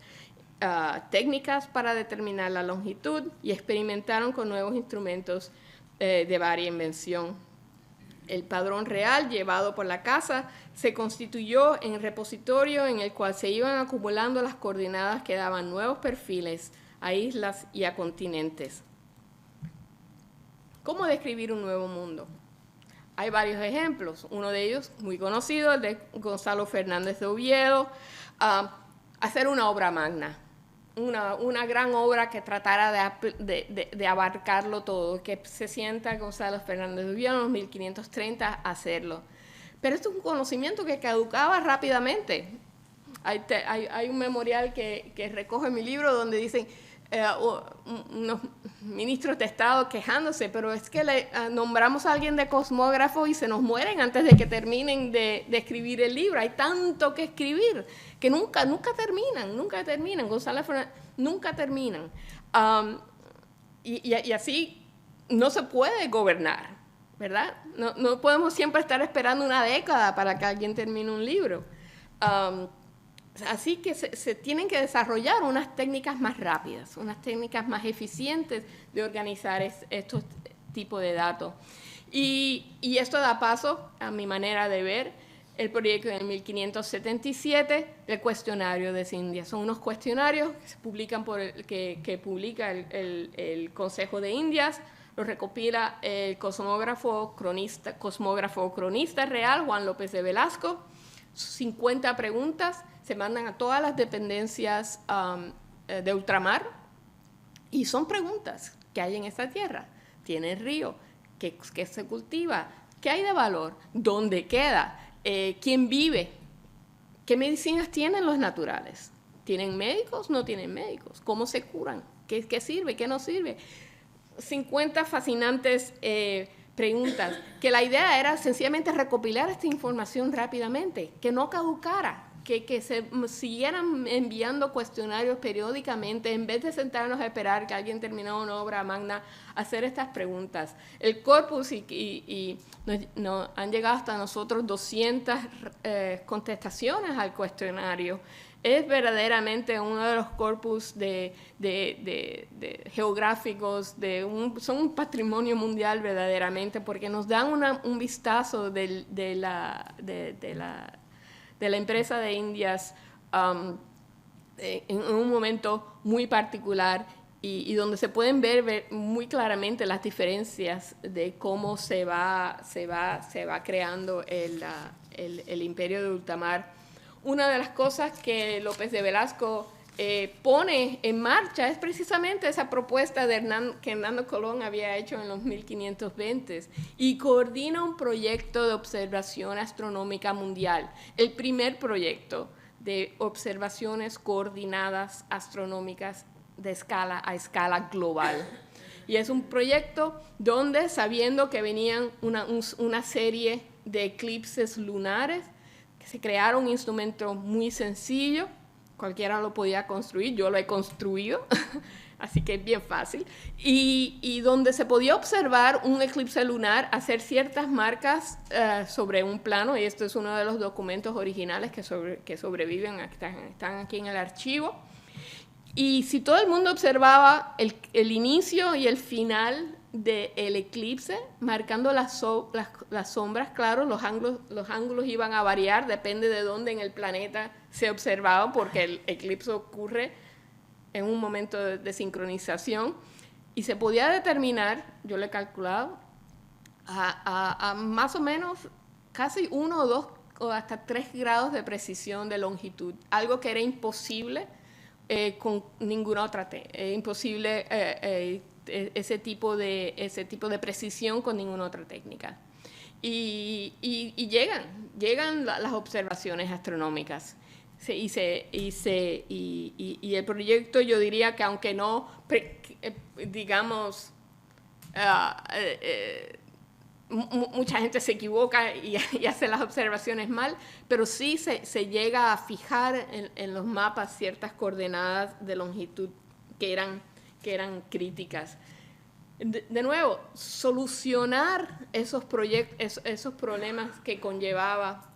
Speaker 2: técnicas para determinar la longitud y experimentaron con nuevos instrumentos de varia invención. El padrón real llevado por la casa se constituyó en repositorio en el cual se iban acumulando las coordenadas que daban nuevos perfiles a islas y a continentes. ¿Cómo describir un nuevo mundo? Hay varios ejemplos. Uno de ellos, muy conocido, el de Gonzalo Fernández de Oviedo, hacer una obra magna. Una gran obra que tratara de abarcarlo todo, que se sienta Gonzalo Fernández de Oviedo en los 1530 a hacerlo. Pero esto es un conocimiento que caducaba rápidamente. Hay un memorial que recoge en mi libro donde dicen unos ministros de Estado quejándose, pero es que nombramos a alguien de cosmógrafo y se nos mueren antes de que terminen de escribir el libro. Hay tanto que escribir que nunca terminan. Gonzalo Fernández, nunca terminan. Y así no se puede gobernar, ¿verdad? No podemos siempre estar esperando una década para que alguien termine un libro. Así que se tienen que desarrollar unas técnicas más rápidas, unas técnicas más eficientes de organizar estos tipos de datos. Y esto da paso, a mi manera de ver, el proyecto en 1577 del cuestionario de Indias. Son unos cuestionarios que se publican que publica el Consejo de Indias, los recopila el cosmógrafo cronista real Juan López de Velasco. 50 preguntas se mandan a todas las dependencias de ultramar y son preguntas que hay en esta tierra. ¿Tiene río? ¿Qué se cultiva? ¿Qué hay de valor? ¿Dónde queda? ¿Quién vive? ¿Qué medicinas tienen los naturales? ¿Tienen médicos? ¿No tienen médicos? ¿Cómo se curan? ¿Qué sirve? ¿Qué no sirve? 50 fascinantes preguntas, que la idea era sencillamente recopilar esta información rápidamente, que no caducara, que se siguieran enviando cuestionarios periódicamente, en vez de sentarnos a esperar que alguien terminara una obra magna, hacer estas preguntas. El corpus, y nos han llegado hasta nosotros 200 contestaciones al cuestionario. Es verdaderamente uno de los corpus geográficos, son un patrimonio mundial verdaderamente, porque nos dan un vistazo de la empresa de Indias en un momento muy particular y donde se pueden ver muy claramente las diferencias de cómo se va creando el imperio de ultramar. Una de las cosas que López de Velasco pone en marcha es precisamente esa propuesta que Hernando Colón había hecho en los 1520 y coordina un proyecto de observación astronómica mundial, el primer proyecto de observaciones coordinadas astronómicas a escala global. Y es un proyecto donde, sabiendo que venían una serie de eclipses lunares, que se crearon un instrumento muy sencillo, cualquiera lo podía construir, yo lo he construido, así que es bien fácil, y donde se podía observar un eclipse lunar, hacer ciertas marcas sobre un plano, y esto es uno de los documentos originales que sobreviven, están aquí en el archivo. Y si todo el mundo observaba el inicio y el final del eclipse, marcando las sombras, claro, los ángulos iban a variar, depende de dónde en el planeta se observaba, porque el eclipse ocurre en un momento de sincronización, y se podía determinar, yo lo he calculado, a más o menos casi 1 o 2 o hasta 3 grados de precisión de longitud, algo que era imposible con ninguna otra imposible ese tipo de precisión con ninguna otra técnica. Y llegan las observaciones astronómicas. Y el proyecto, yo diría que aunque no, digamos, mucha gente se equivoca y hace las observaciones mal, pero sí se llega a fijar en los mapas ciertas coordenadas de longitud que eran críticas. De nuevo, solucionar esos problemas que conllevaba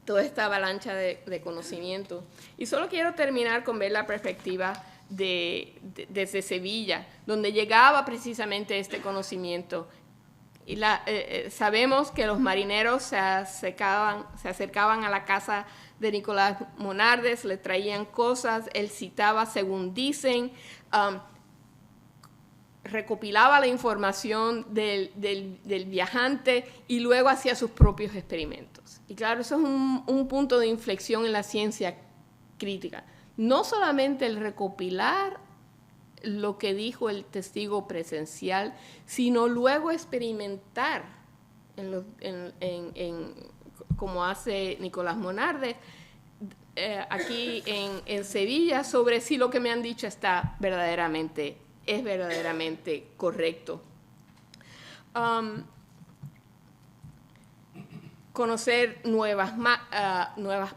Speaker 2: toda esta avalancha de conocimiento. Y solo quiero terminar con ver la perspectiva desde Sevilla, donde llegaba precisamente este conocimiento. Y sabemos que los marineros se acercaban a la casa de Nicolás Monardes, le traían cosas, él citaba según dicen, recopilaba la información del viajante y luego hacía sus propios experimentos. Y claro, eso es un punto de inflexión en la ciencia crítica. No solamente el recopilar lo que dijo el testigo presencial, sino luego experimentar, como hace Nicolás Monardes, aquí en Sevilla, sobre si lo que me han dicho es verdaderamente correcto. Conocer nuevas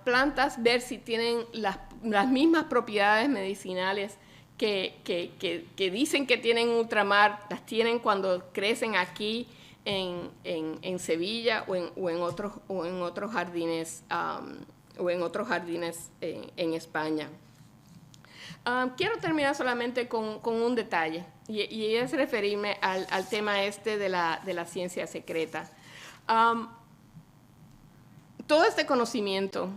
Speaker 2: plantas, ver si tienen las mismas propiedades medicinales que dicen que tienen ultramar, las tienen cuando crecen aquí en Sevilla o en otros jardines en España. Quiero terminar solamente con un detalle, y es referirme al tema de la ciencia secreta. Todo este conocimiento,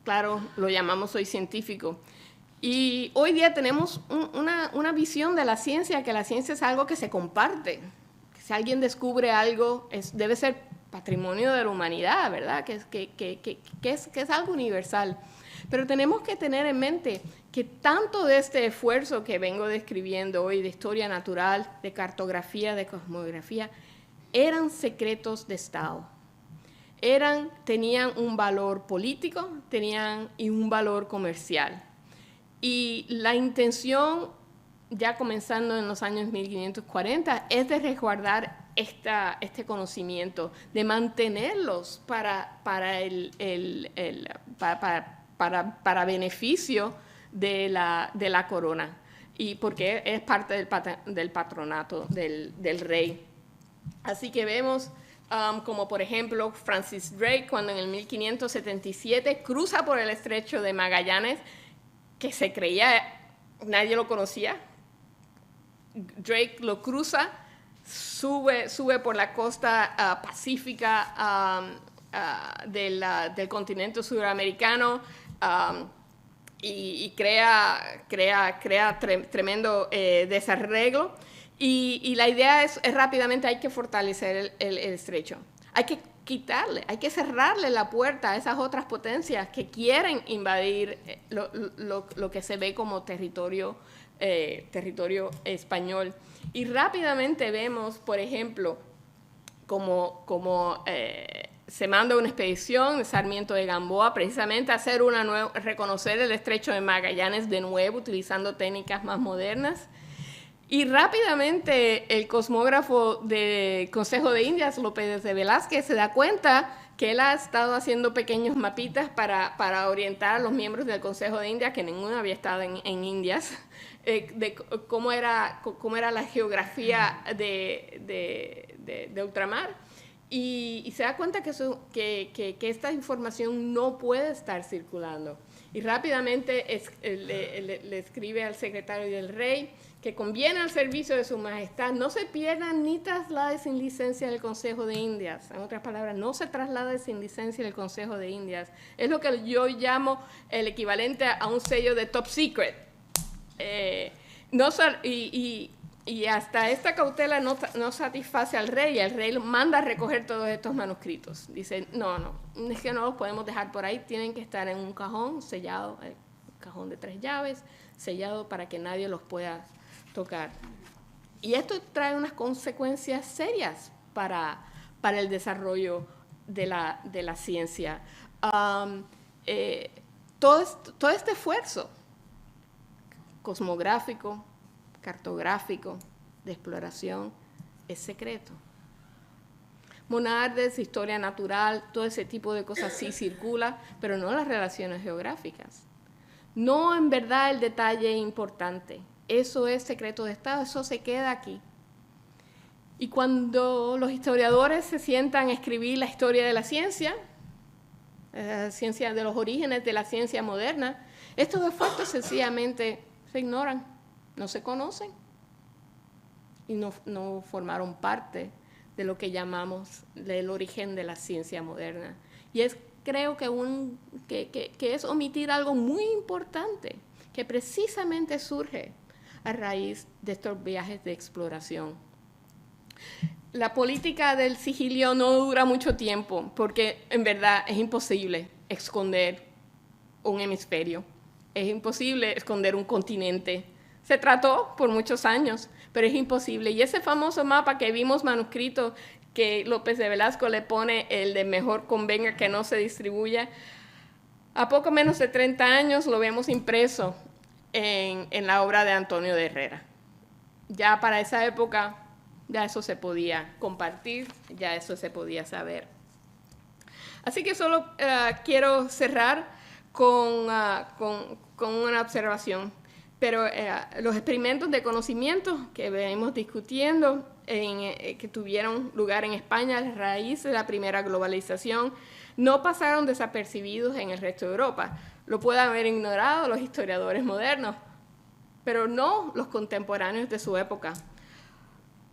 Speaker 2: claro, lo llamamos hoy científico, y hoy día tenemos una visión de la ciencia, que la ciencia es algo que se comparte. Si alguien descubre algo, debe ser patrimonio de la humanidad, ¿verdad? Que es algo universal. Pero tenemos que tener en mente que tanto de este esfuerzo que vengo describiendo hoy, de historia natural, de cartografía, de cosmografía, eran secretos de Estado. Tenían un valor político, y un valor comercial. Y la intención, ya comenzando en los años 1540, es de resguardar este conocimiento, de mantenerlos para beneficio de la corona, y porque es parte del patronato del rey. Así que vemos como por ejemplo Francis Drake, cuando en el 1577 cruza por el estrecho de Magallanes, que se creía, nadie lo conocía. Drake lo cruza, sube por la costa pacífica del continente suramericano, y crea tremendo desarreglo. Y la idea es rápidamente hay que fortalecer el estrecho. Hay que hay que cerrarle la puerta a esas otras potencias que quieren invadir lo que se ve como territorio español. Y rápidamente vemos, por ejemplo, como se manda una expedición de Sarmiento de Gamboa precisamente a hacer reconocer el estrecho de Magallanes de nuevo, utilizando técnicas más modernas. Y rápidamente el cosmógrafo del Consejo de Indias, López de Velázquez, se da cuenta que él ha estado haciendo pequeños mapitas para orientar a los miembros del Consejo de Indias, que ninguno había estado en Indias, de cómo era la geografía de ultramar. Y se da cuenta que esta información no puede estar circulando. Y rápidamente le escribe al secretario del rey que conviene al servicio de su majestad no se pierda ni traslade sin licencia del Consejo de Indias. En otras palabras, no se traslade sin licencia del Consejo de Indias. Es lo que yo llamo el equivalente a un sello de top secret. Y hasta esta cautela no satisface al rey, y el rey manda a recoger todos estos manuscritos. Dice, no, es que no los podemos dejar por ahí, tienen que estar en un cajón sellado, el cajón de 3 llaves, sellado para que nadie los pueda tocar. Y esto trae unas consecuencias serias para el desarrollo de la ciencia. Todo este esfuerzo cosmográfico, cartográfico, de exploración, es secreto. Monardes, historia natural, todo ese tipo de cosas sí circula, pero no las relaciones geográficas. No en verdad el detalle importante. Eso es secreto de Estado, eso se queda aquí. Y cuando los historiadores se sientan a escribir la historia de la ciencia de los orígenes de la ciencia moderna, estos esfuerzos sencillamente se ignoran, no se conocen y no formaron parte de lo que llamamos el origen de la ciencia moderna. Y creo que es omitir algo muy importante, que precisamente surge a raíz de estos viajes de exploración. La política del sigilio no dura mucho tiempo, porque en verdad es imposible esconder un hemisferio, es imposible esconder un continente. Se trató por muchos años, pero es imposible. Y ese famoso mapa que vimos manuscrito, que López de Velasco le pone el de mejor convenga que no se distribuya, a poco menos de 30 años lo vemos impreso en la obra de Antonio de Herrera. Ya para esa época, ya eso se podía compartir, ya eso se podía saber. Así que solo quiero cerrar con una observación. Pero los experimentos de conocimiento que venimos discutiendo, que tuvieron lugar en España a raíz de la primera globalización, no pasaron desapercibidos en el resto de Europa. Lo pueden haber ignorado los historiadores modernos, pero no los contemporáneos de su época.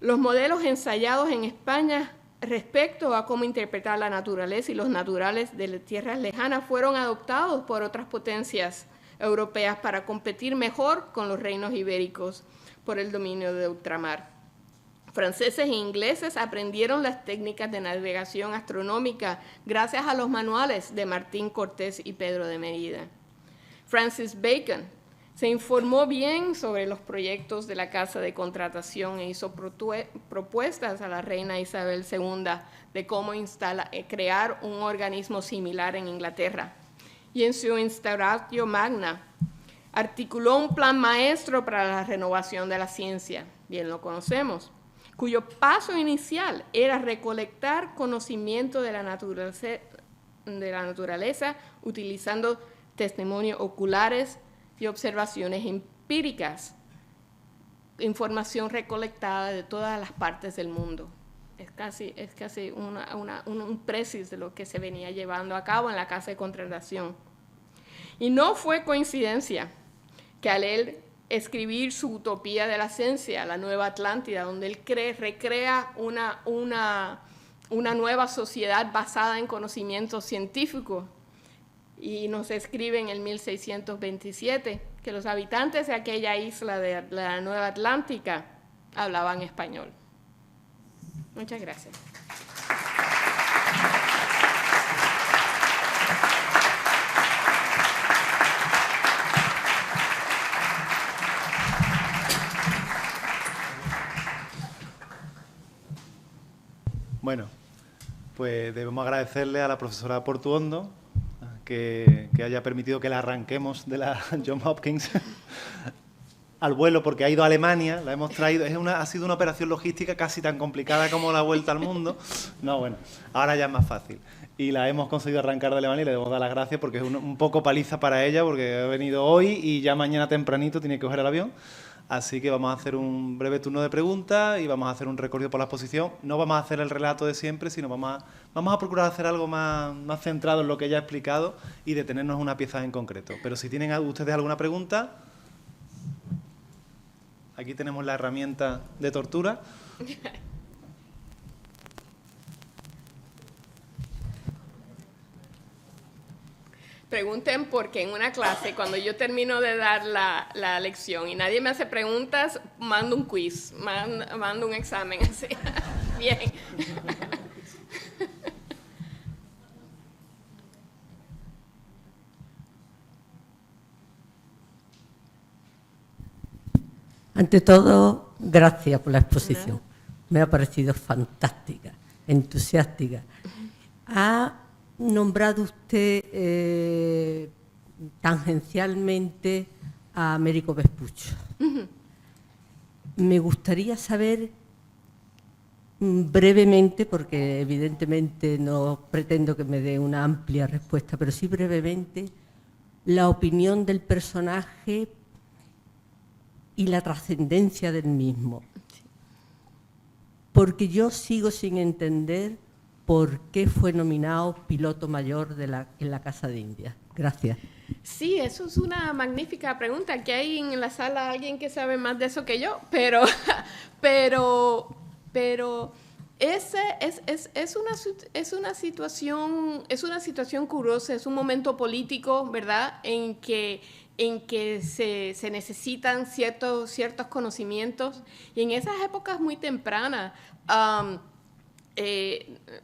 Speaker 2: Los modelos ensayados en España respecto a cómo interpretar la naturaleza y los naturales de las tierras lejanas fueron adoptados por otras potencias europeas para competir mejor con los reinos ibéricos por el dominio de ultramar. Franceses e ingleses aprendieron las técnicas de navegación astronómica gracias a los manuales de Martín Cortés y Pedro de Mérida. Francis Bacon se informó bien sobre los proyectos de la Casa de Contratación e hizo propuestas a la reina Isabel II de cómo crear un organismo similar en Inglaterra. Y en su Instauratio Magna articuló un plan maestro para la renovación de la ciencia, bien lo conocemos, cuyo paso inicial era recolectar conocimiento de la naturaleza utilizando testimonios oculares y observaciones empíricas, información recolectada de todas las partes del mundo. Es casi un précis de lo que se venía llevando a cabo en la Casa de Contratación. Y no fue coincidencia que al él escribir su utopía de la ciencia, la Nueva Atlántida, donde él recrea una nueva sociedad basada en conocimiento científico, y nos escribe en el 1627 que los habitantes de aquella isla de la Nueva Atlántica hablaban español. Muchas gracias.
Speaker 1: pues debemos agradecerle a la profesora Portuondo que haya permitido que la arranquemos de la Johns Hopkins al vuelo, porque ha ido a Alemania, la hemos traído, ha sido una operación logística casi tan complicada como la vuelta al mundo. No, bueno, ahora ya es más fácil. Y la hemos conseguido arrancar de Alemania y le debemos dar las gracias porque es un poco paliza para ella, porque ha venido hoy y ya mañana tempranito tiene que coger el avión. Así que vamos a hacer un breve turno de preguntas y vamos a hacer un recorrido por la exposición. No vamos a hacer el relato de siempre, sino vamos a procurar hacer algo más centrado en lo que ella ha explicado y detenernos en una pieza en concreto. Pero si tienen ustedes alguna pregunta, aquí tenemos la herramienta de tortura.
Speaker 2: Pregunten porque en una clase, cuando yo termino de dar la lección y nadie me hace preguntas, mando un quiz, mando un examen así. Bien.
Speaker 3: Ante todo, gracias por la exposición. Me ha parecido fantástica, entusiástica. Ha nombrado usted tangencialmente a Américo Vespuccio. Me gustaría saber brevemente, porque evidentemente no pretendo que me dé una amplia respuesta, pero sí brevemente, la opinión del personaje y la trascendencia del mismo. Porque yo sigo sin entender por qué fue nominado piloto mayor en la Casa de Indias. Gracias.
Speaker 2: Sí, eso es una magnífica pregunta. Aquí hay en la sala alguien que sabe más de eso que yo, pero es una situación curiosa, es un momento político, ¿verdad?, en que se necesitan ciertos conocimientos, y en esas épocas muy tempranas,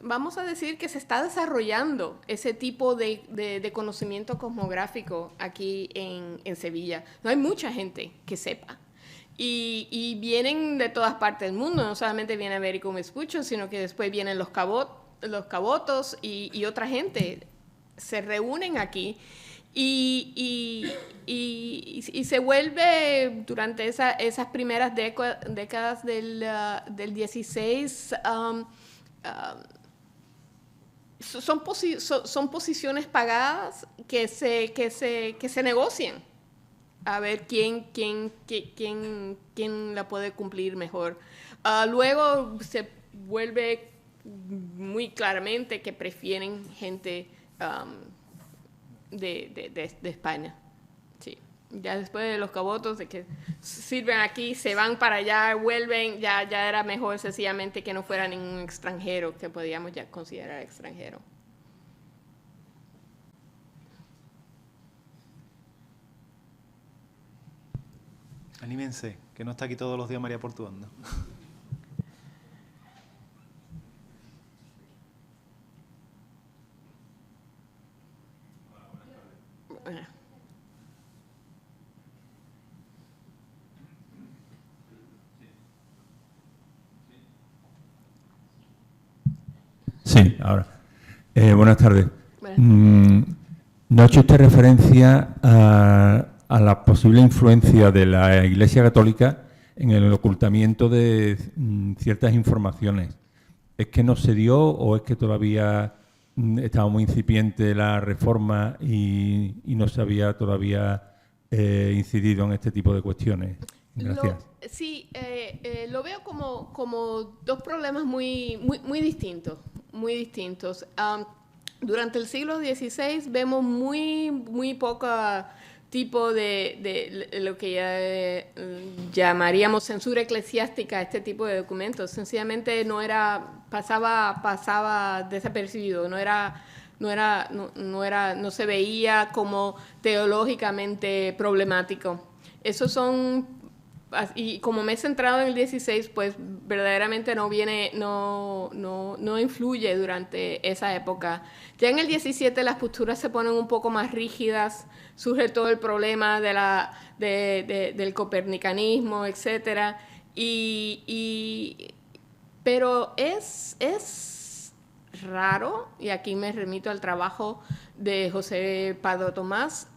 Speaker 2: vamos a decir que se está desarrollando ese tipo de conocimiento cosmográfico aquí en Sevilla. No hay mucha gente que sepa. Y vienen de todas partes del mundo, no solamente viene Américo Vespuccio, sino que después vienen los cabotos y otra gente. Se reúnen aquí y se vuelve durante esas primeras décadas del 16, son posiciones pagadas que se negocian a ver quién la puede cumplir mejor. Luego se vuelve muy claramente que prefieren gente de España. Sí. Ya después de los cabotos de que sirven aquí, se van para allá, vuelven, ya era mejor sencillamente que no fuera ningún extranjero que podíamos ya considerar extranjero.
Speaker 1: Anímense, que no está aquí todos los días María Portuondo.
Speaker 4: Sí, ahora. Buenas tardes. ¿No ha hecho usted referencia a la posible influencia de la Iglesia Católica en el ocultamiento de ciertas informaciones? ¿Es que no se dio o es que todavía estaba muy incipiente la reforma y no se había todavía incidido en este tipo de cuestiones? Gracias.
Speaker 2: Sí, lo veo como dos problemas muy distintos. Muy distintos. Durante el siglo XVI vemos muy poca tipo de lo que ya llamaríamos censura eclesiástica, este tipo de documentos. Sencillamente pasaba desapercibido, no se veía como teológicamente problemático. Esos son, y como me he centrado en el 16, pues verdaderamente no influye durante esa época. Ya en el 17 las posturas se ponen un poco más rígidas, surge todo el problema del copernicanismo, etcétera, pero raro, y aquí me remito al trabajo de José Pardo Tomás,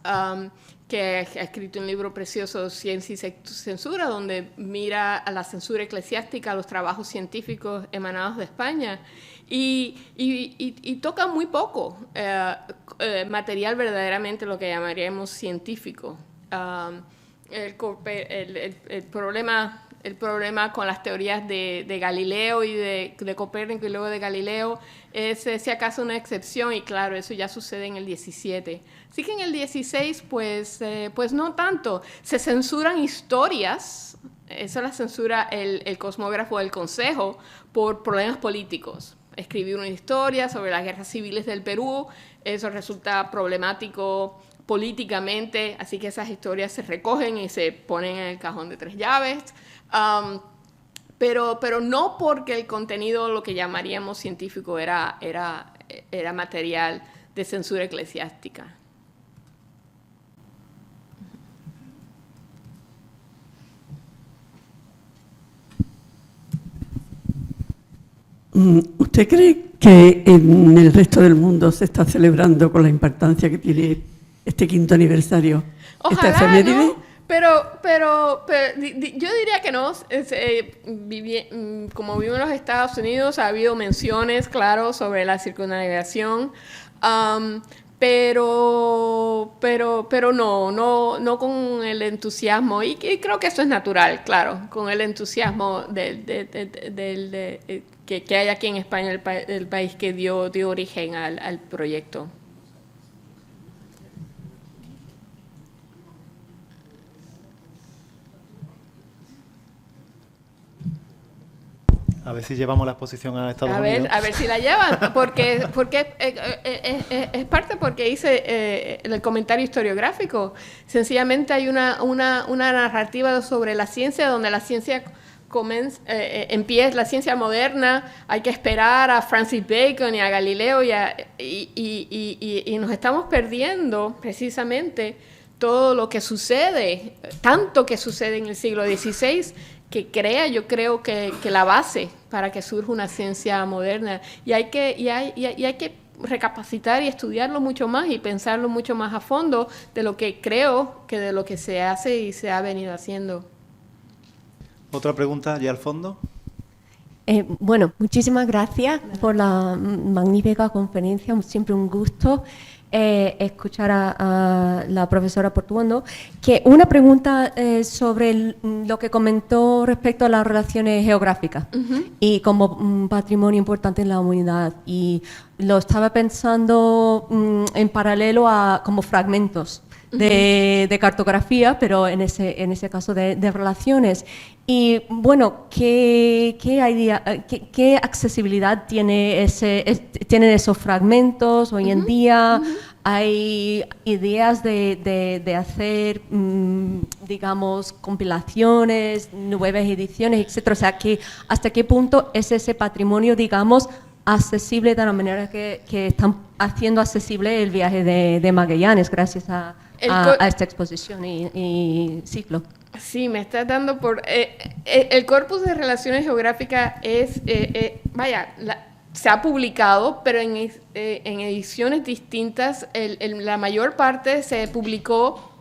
Speaker 2: que ha escrito un libro precioso, Ciencia y Censura, donde mira a la censura eclesiástica, a los trabajos científicos emanados de España, y toca muy poco material verdaderamente lo que llamaríamos científico. El problema con las teorías de Galileo y de Copérnico y luego de Galileo es si acaso una excepción, y claro, eso ya sucede en el 17. Así que en el 16, pues no tanto. Se censuran historias, eso la censura el cosmógrafo del Consejo, por problemas políticos. Escribir una historia sobre las guerras civiles del Perú, eso resulta problemático políticamente, así que esas historias se recogen y se ponen en el cajón de 3 llaves. Pero no porque el contenido, lo que llamaríamos científico, era material de censura eclesiástica.
Speaker 5: ¿Usted cree que en el resto del mundo se está celebrando con la importancia que tiene este 5º aniversario esta efeméride?
Speaker 2: ¿No? Pero yo diría que no. Como vivo en los Estados Unidos, ha habido menciones, claro, sobre la circunnavegación, pero no con el entusiasmo, y creo que eso es natural, claro, con el entusiasmo que hay aquí en España, el país que dio origen al proyecto.
Speaker 1: A ver si llevamos la exposición a Estados Unidos.
Speaker 2: A ver si la llevan, porque es parte porque hice el comentario historiográfico. Sencillamente hay una narrativa sobre la ciencia, donde la ciencia empieza, la ciencia moderna, hay que esperar a Francis Bacon y a Galileo, y nos estamos perdiendo precisamente todo lo que sucede, tanto que sucede en el siglo XVI, que yo creo que la base para que surja una ciencia moderna, y hay que recapacitar y estudiarlo mucho más y pensarlo mucho más a fondo de lo que creo que de lo que se hace y se ha venido haciendo.
Speaker 1: ¿Otra pregunta ya al fondo?
Speaker 6: Bueno, muchísimas gracias por la magnífica conferencia, siempre un gusto escuchar a la profesora Portuondo. Que una pregunta sobre lo que comentó respecto a las relaciones geográficas y como un patrimonio importante en la humanidad, y lo estaba pensando en paralelo a como fragmentos de cartografía, pero en ese caso de relaciones. Y bueno, ¿qué accesibilidad tienen esos fragmentos hoy en día? ¿Hay ideas de hacer, digamos, compilaciones, nuevas ediciones, etcétera? O sea, ¿hasta qué punto es ese patrimonio, digamos, accesible de la manera que están haciendo accesible el viaje de Magallanes gracias a esta exposición y ciclo?
Speaker 2: Sí, me estás dando por... el corpus de relaciones geográficas es... se ha publicado, pero en ediciones distintas. La mayor parte se publicó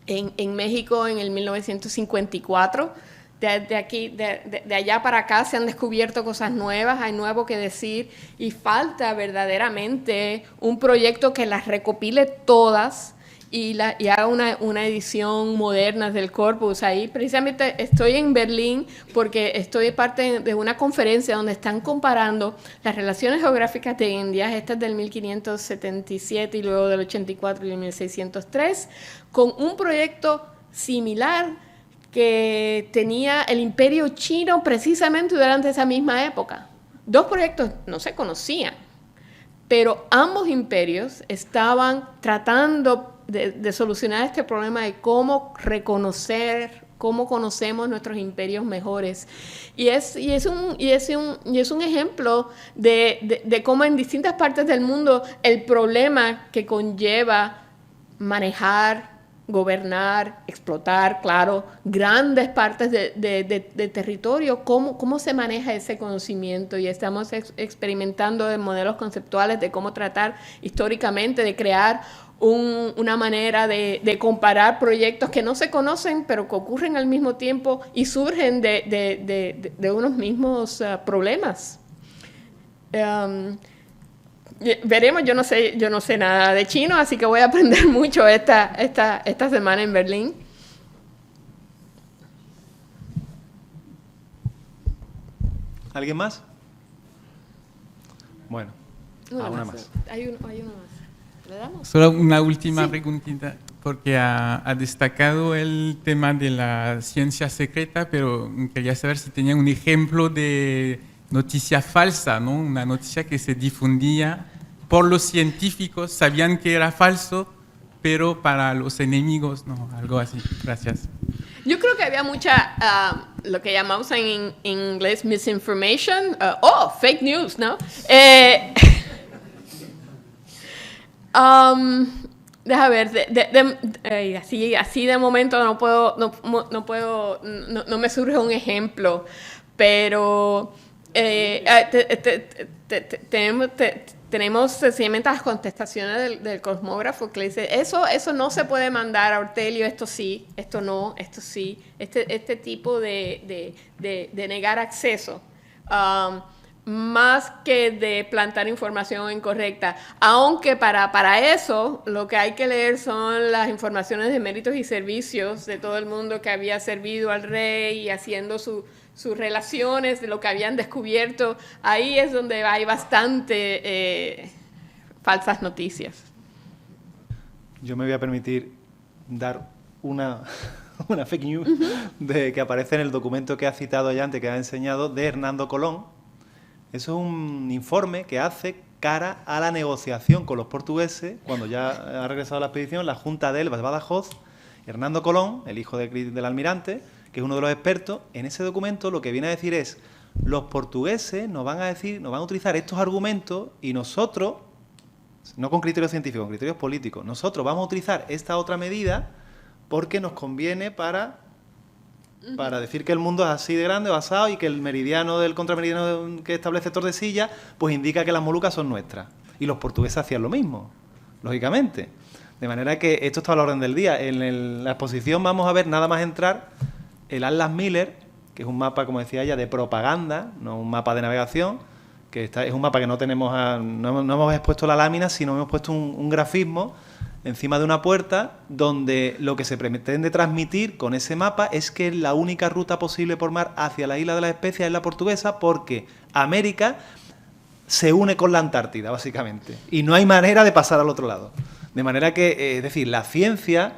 Speaker 2: en México en el 1954. De allá para acá se han descubierto cosas nuevas, hay nuevo que decir, y falta verdaderamente un proyecto que las recopile todas y haga una edición moderna del corpus. Ahí precisamente estoy en Berlín porque estoy parte de una conferencia donde están comparando las relaciones geográficas de India, estas del 1577 y luego del 84 y del 1603, con un proyecto similar que tenía el Imperio Chino precisamente durante esa misma época. Dos proyectos no se conocían, pero ambos imperios estaban tratando de solucionar este problema de cómo conocemos nuestros imperios mejores. Y es un ejemplo de cómo en distintas partes del mundo el problema que conlleva manejar gobernar, explotar, claro, grandes partes de territorio. ¿Cómo se maneja ese conocimiento? Y estamos experimentando en modelos conceptuales de cómo tratar históricamente de crear una manera de comparar proyectos que no se conocen, pero que ocurren al mismo tiempo y surgen de unos mismos problemas. Veremos, yo no sé nada de chino, así que voy a aprender mucho esta semana en Berlín.
Speaker 1: ¿Alguien más? Bueno, una más.
Speaker 2: Hay uno más. ¿Le damos?
Speaker 7: Solo una última preguntita, porque ha destacado el tema de la ciencia secreta, pero quería saber si tenía un ejemplo de noticia falsa, ¿no? Una noticia que se difundía por los científicos, sabían que era falso, pero para los enemigos, no, algo así. Gracias.
Speaker 2: Yo creo que había mucha, lo que llamamos en inglés misinformation, fake news, ¿no? Deja ver, así de momento no me surge un ejemplo, pero tenemos sencillamente las contestaciones del cosmógrafo que le dice, eso no se puede mandar a Ortelio, esto sí, esto no, esto sí, este tipo de negar acceso. Más que de plantar información incorrecta, aunque para eso lo que hay que leer son las informaciones de méritos y servicios de todo el mundo que había servido al rey y haciendo sus relaciones, de lo que habían descubierto. Ahí es donde hay bastante falsas noticias.
Speaker 1: Yo me voy a permitir dar una fake news de que aparece en el documento que ha citado ya antes, que ha enseñado, de Hernando Colón. Eso es un informe que hace cara a la negociación con los portugueses, cuando ya ha regresado a la expedición, la Junta de Elvas, Badajoz, Hernando Colón, el hijo del almirante, que es uno de los expertos. En ese documento lo que viene a decir es, los portugueses nos van a utilizar estos argumentos y nosotros, no con criterios científicos, con criterios políticos, nosotros vamos a utilizar esta otra medida porque nos conviene para decir que el mundo es así de grande, basado, y que el meridiano del contrameridiano que establece Tordesillas, pues indica que las Molucas son nuestras. Y los portugueses hacían lo mismo, lógicamente. De manera que esto está a la orden del día. En la exposición vamos a ver nada más entrar el Atlas Miller, que es un mapa, como decía ella, de propaganda, no un mapa de navegación, que es un mapa que no hemos expuesto la lámina, sino hemos puesto un grafismo encima de una puerta donde lo que se pretende transmitir con ese mapa es que la única ruta posible por mar hacia la isla de las Especias es la portuguesa, porque América se une con la Antártida, básicamente, y no hay manera de pasar al otro lado. De manera que, es decir, la ciencia,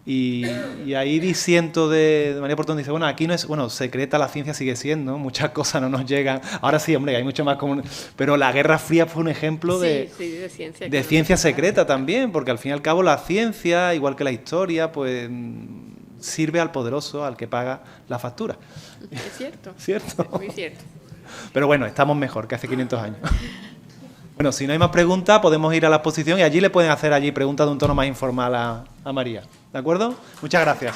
Speaker 1: y ahí disiento de María Portón, dice, bueno, aquí no es, secreta la ciencia sigue siendo, muchas cosas no nos llegan, ahora sí, hombre, hay mucho más común, pero la Guerra Fría fue un ejemplo de ciencia secreta también, porque al fin y al cabo la ciencia, igual que la historia, pues sirve al poderoso, al que paga la factura.
Speaker 2: Es cierto.
Speaker 1: ¿Cierto?
Speaker 2: Es muy cierto.
Speaker 1: Pero bueno, estamos mejor que hace 500 años. Bueno, si no hay más preguntas, podemos ir a la exposición y allí le pueden hacer preguntas de un tono más informal a María. ¿De acuerdo? Muchas gracias.